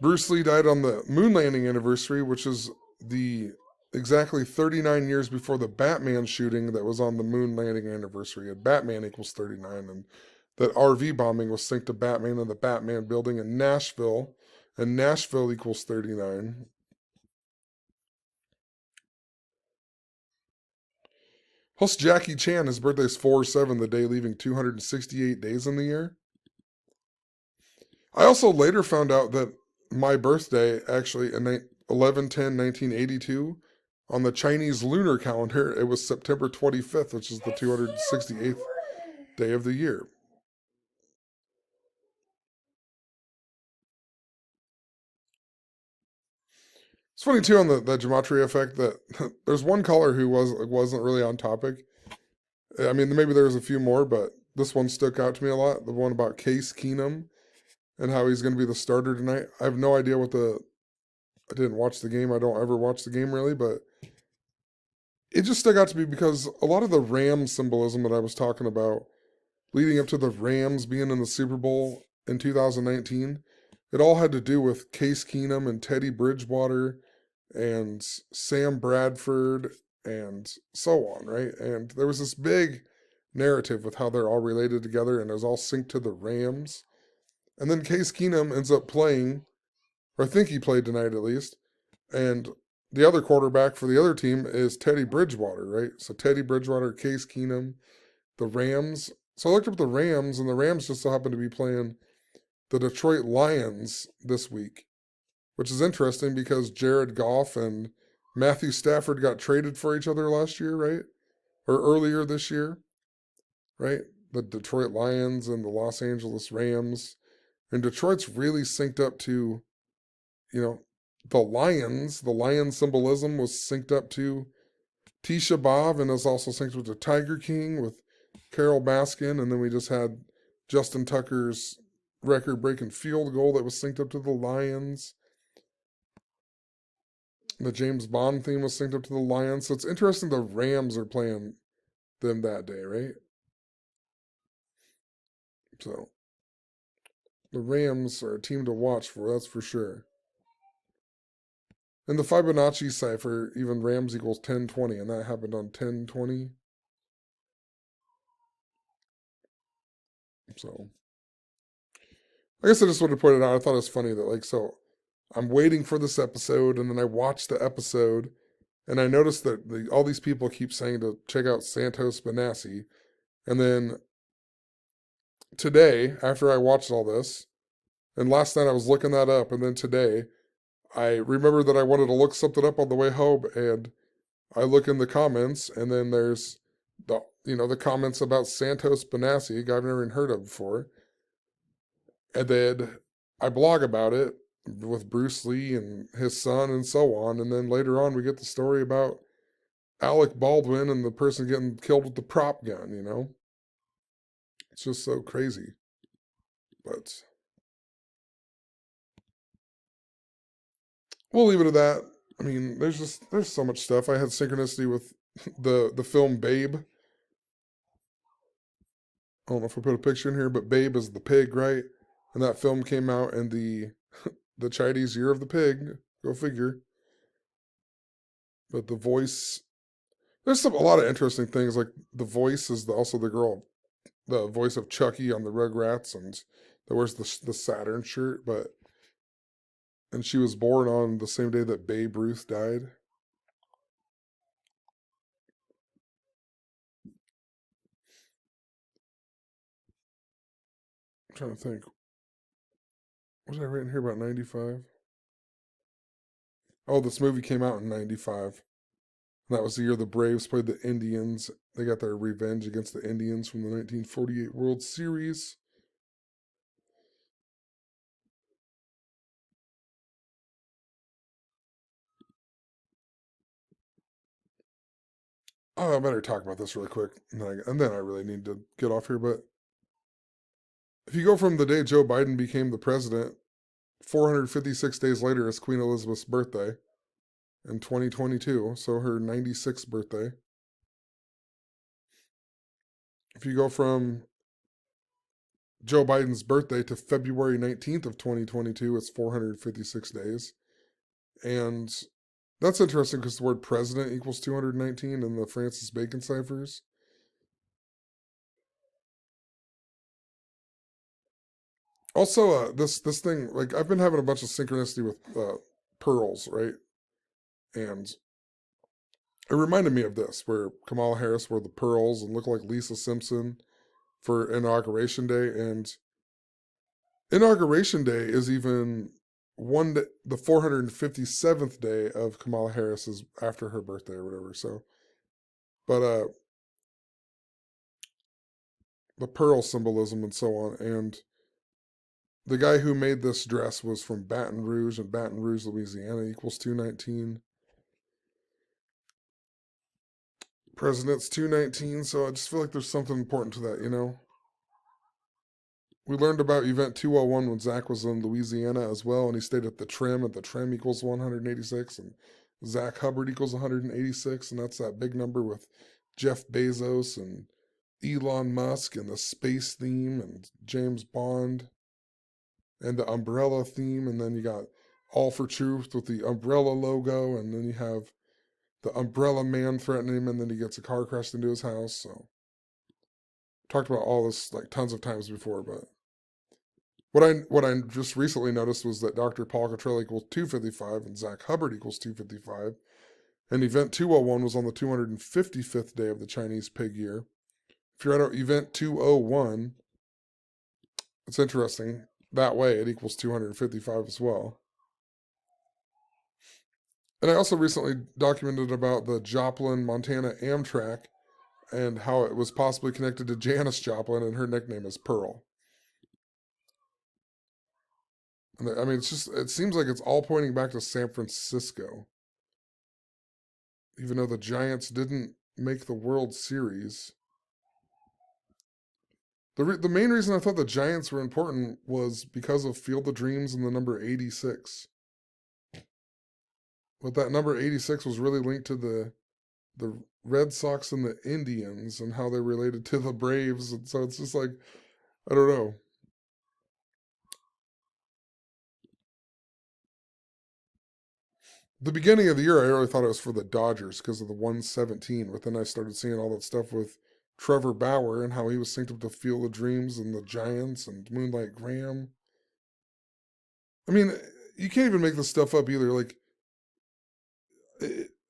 Bruce Lee died on the moon landing anniversary, which is the exactly 39 years before the Batman shooting that was on the moon landing anniversary. And Batman equals 39. And that RV bombing was synced to Batman in the Batman building in Nashville. And Nashville equals 39. Plus, Jackie Chan, his birthday's 4/7, the day leaving 268 days in the year. I also later found out that my birthday, actually, in 11/10/1982, on the Chinese lunar calendar, it was September 25th, which is the 268th day of the year. It's funny too on the gematria effect that there's one caller who wasn't really on topic. I mean, maybe there was a few more, but this one stuck out to me a lot. The one about Case Keenum and how he's going to be the starter tonight. I have no idea what the. I didn't watch the game. I don't ever watch the game really, but it just stuck out to me because a lot of the Rams symbolism that I was talking about leading up to the Rams being in the Super Bowl in 2019, it all had to do with Case Keenum and Teddy Bridgewater and Sam Bradford and so on, right? And there was this big narrative with how they're all related together and it was all synced to the Rams. And then Case Keenum ends up playing, or I think he played tonight at least, and the other quarterback for the other team is Teddy Bridgewater, right? So Teddy Bridgewater, Case Keenum, the Rams. So I looked up the Rams, and the Rams just so happen to be playing the Detroit Lions this week, which is interesting because Jared Goff and Matthew Stafford got traded for each other last year, right? Or earlier this year, right? The Detroit Lions and the Los Angeles Rams. And Detroit's really synced up to, you know, the lion symbolism was synced up to Tisha B'Av and is also synced with the Tiger King with Carol Baskin. And then we just had Justin Tucker's record breaking field goal that was synced up to the Lions. The James Bond theme was synced up to the Lions. So it's interesting the Rams are playing them that day, right? So the Rams are a team to watch for, that's for sure. In the Fibonacci cipher, even Rams equals 1020, and that happened on 1020. So I guess I just wanted to point it out. I thought it was funny that, like, so I'm waiting for this episode, and then I watched the episode, and I noticed that all these people keep saying to check out Santos Benassi. And then today, after I watched all this, and last night I was looking that up, and then today, I remembered that I wanted to look something up on the way home, and I look in the comments, and then there's the comments about Santos Benassi, a guy I've never even heard of before. And then I blog about it with Bruce Lee and his son and so on. And then later on, we get the story about Alec Baldwin and the person getting killed with the prop gun, you know? It's just so crazy. But we'll leave it at that. I mean, there's so much stuff. I had synchronicity with the film Babe. I don't know if I put a picture in here, but Babe is the pig, right? And that film came out in the Chinese Year of the Pig. Go figure. But the voice, there's a lot of interesting things. Like the voice is also the girl, the voice of Chucky on the Rugrats, and that wears the Saturn shirt. And she was born on the same day that Babe Ruth died. I'm trying to think. What did I write in here about 95? Oh, this movie came out in 95. And that was the year the Braves played the Indians. They got their revenge against the Indians from the 1948 World Series. Oh, I better talk about this really quick. And then I really need to get off here. But if you go from the day Joe Biden became the president, 456 days later is Queen Elizabeth's birthday in 2022. So her 96th birthday. If you go from Joe Biden's birthday to February 19th of 2022, it's 456 days. And That's interesting because the word president equals 219 in the Francis Bacon ciphers. Also, this thing, like I've been having a bunch of synchronicity with pearls, right? And it reminded me of this, where Kamala Harris wore the pearls and looked like Lisa Simpson for Inauguration Day. And Inauguration Day is even one day, the 457th day of Kamala Harris's after her birthday or whatever. So, but the pearl symbolism and so on. And the guy who made this dress was from Baton Rouge, and Baton Rouge, Louisiana equals 219. President's 219, so I just feel like there's something important to that, you know? We learned about Event 201 when Zach was in Louisiana as well, and he stayed at the Trim, and the Trim equals 186, and Zach Hubbard equals 186, and that's that big number with Jeff Bezos and Elon Musk and the space theme and James Bond and the umbrella theme, and then you got All for Truth with the umbrella logo, and then you have the umbrella man threatening him, and then he gets a car crashed into his house. So talked about all this like tons of times before, but what I just recently noticed was that Dr. Paul Cottrell equals 255 and Zach Hubbard equals 255. And event 201 was on the 255th day of the Chinese pig year. If you're at event 201, it's interesting. That way it equals 255 as well. And I also recently documented about the Joplin, Montana Amtrak and how it was possibly connected to Janis Joplin, and her nickname is Pearl. And I mean, it seems like it's all pointing back to San Francisco. Even though the Giants didn't make the World Series. The main reason I thought the Giants were important was because of Field of Dreams and the number 86. But that number 86 was really linked to the Red Sox and the Indians and how they related to the Braves. And so it's just like, I don't know. The beginning of the year, I really thought it was for the Dodgers because of the 117. But then I started seeing all that stuff with Trevor Bauer and how he was synced up to Field of Dreams and the Giants and Moonlight Graham. I mean, you can't even make this stuff up either. Like,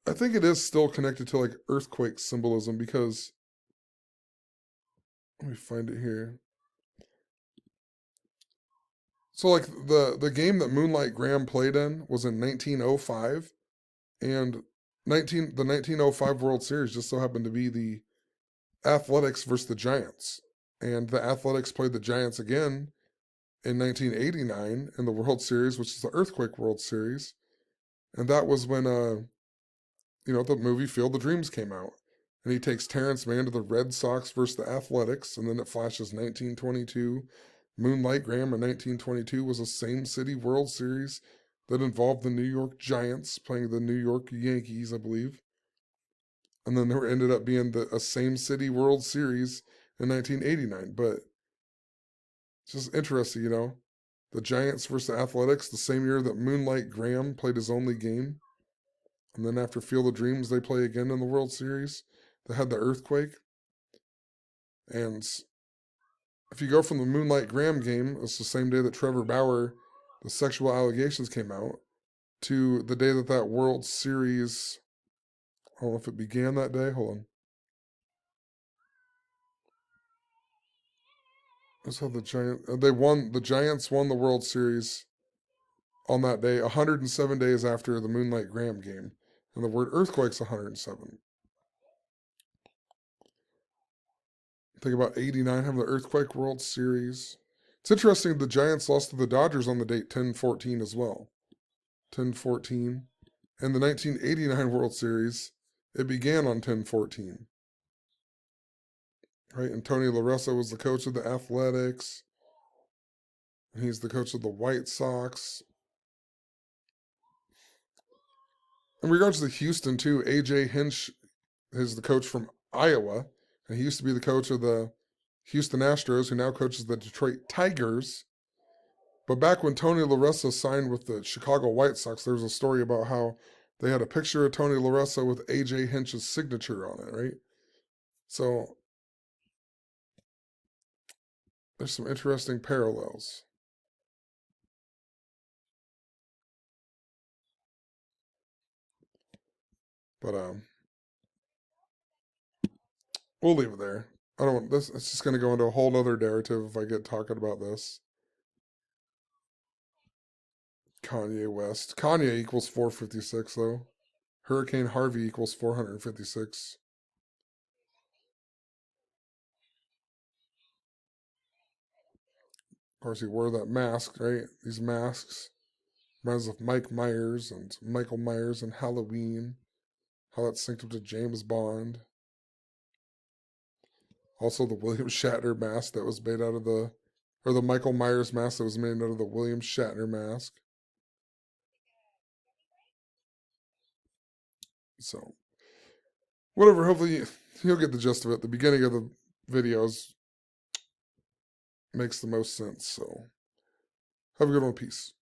I think it is still connected to like earthquake symbolism because let me find it here. So like the game that Moonlight Graham played in was in 1905, and the 1905 World Series just so happened to be the Athletics versus the Giants, and the Athletics played the Giants again in 1989 in the World Series, which is the Earthquake World Series, and that was when the movie Field of Dreams came out. And he takes Terrence Mann to the Red Sox versus the Athletics, and then it flashes 1922. Moonlight Graham in 1922 was a same city World Series that involved the New York Giants playing the New York Yankees, I believe. And then there ended up being a same city World Series in 1989. But it's just interesting, The Giants versus the Athletics, the same year that Moonlight Graham played his only game. And then after Field of Dreams, they play again in the World Series. They had the earthquake. And if you go from the Moonlight Graham game, it's the same day that Trevor Bauer, the sexual allegations came out, to the day that World Series, I don't know if it began that day. Hold on. That's how the Giants won the World Series on that day, 107 days after the Moonlight Graham game. And the word earthquake's 107. Think about 89 having the Earthquake World Series. It's interesting the Giants lost to the Dodgers on the date 10-14 as well. 10-14. And the 1989 World Series, it began on 10-14. Right? And Tony La Russa was the coach of the Athletics. And he's the coach of the White Sox. In regards to Houston, too, A.J. Hinch is the coach from Iowa. And he used to be the coach of the Houston Astros, who now coaches the Detroit Tigers. But back when Tony La Russa signed with the Chicago White Sox, there was a story about how They had a picture of Tony La Russa with AJ Hinch's signature on it, right? So there's some interesting parallels. But we'll leave it there. I don't want this. It's just going to go into a whole other narrative if I get talking about this. Kanye West. Kanye equals 456 though. Hurricane Harvey equals 456. Of course, he wore that mask, right? These masks reminds of Mike Myers and Michael Myers and Halloween. How that synced up to James Bond. Also, the William Shatner mask that was made out of or the Michael Myers mask that was made out of the William Shatner mask. So, whatever. Hopefully, you'll get the gist of it. The beginning of the videos makes the most sense. So, have a good one. Peace.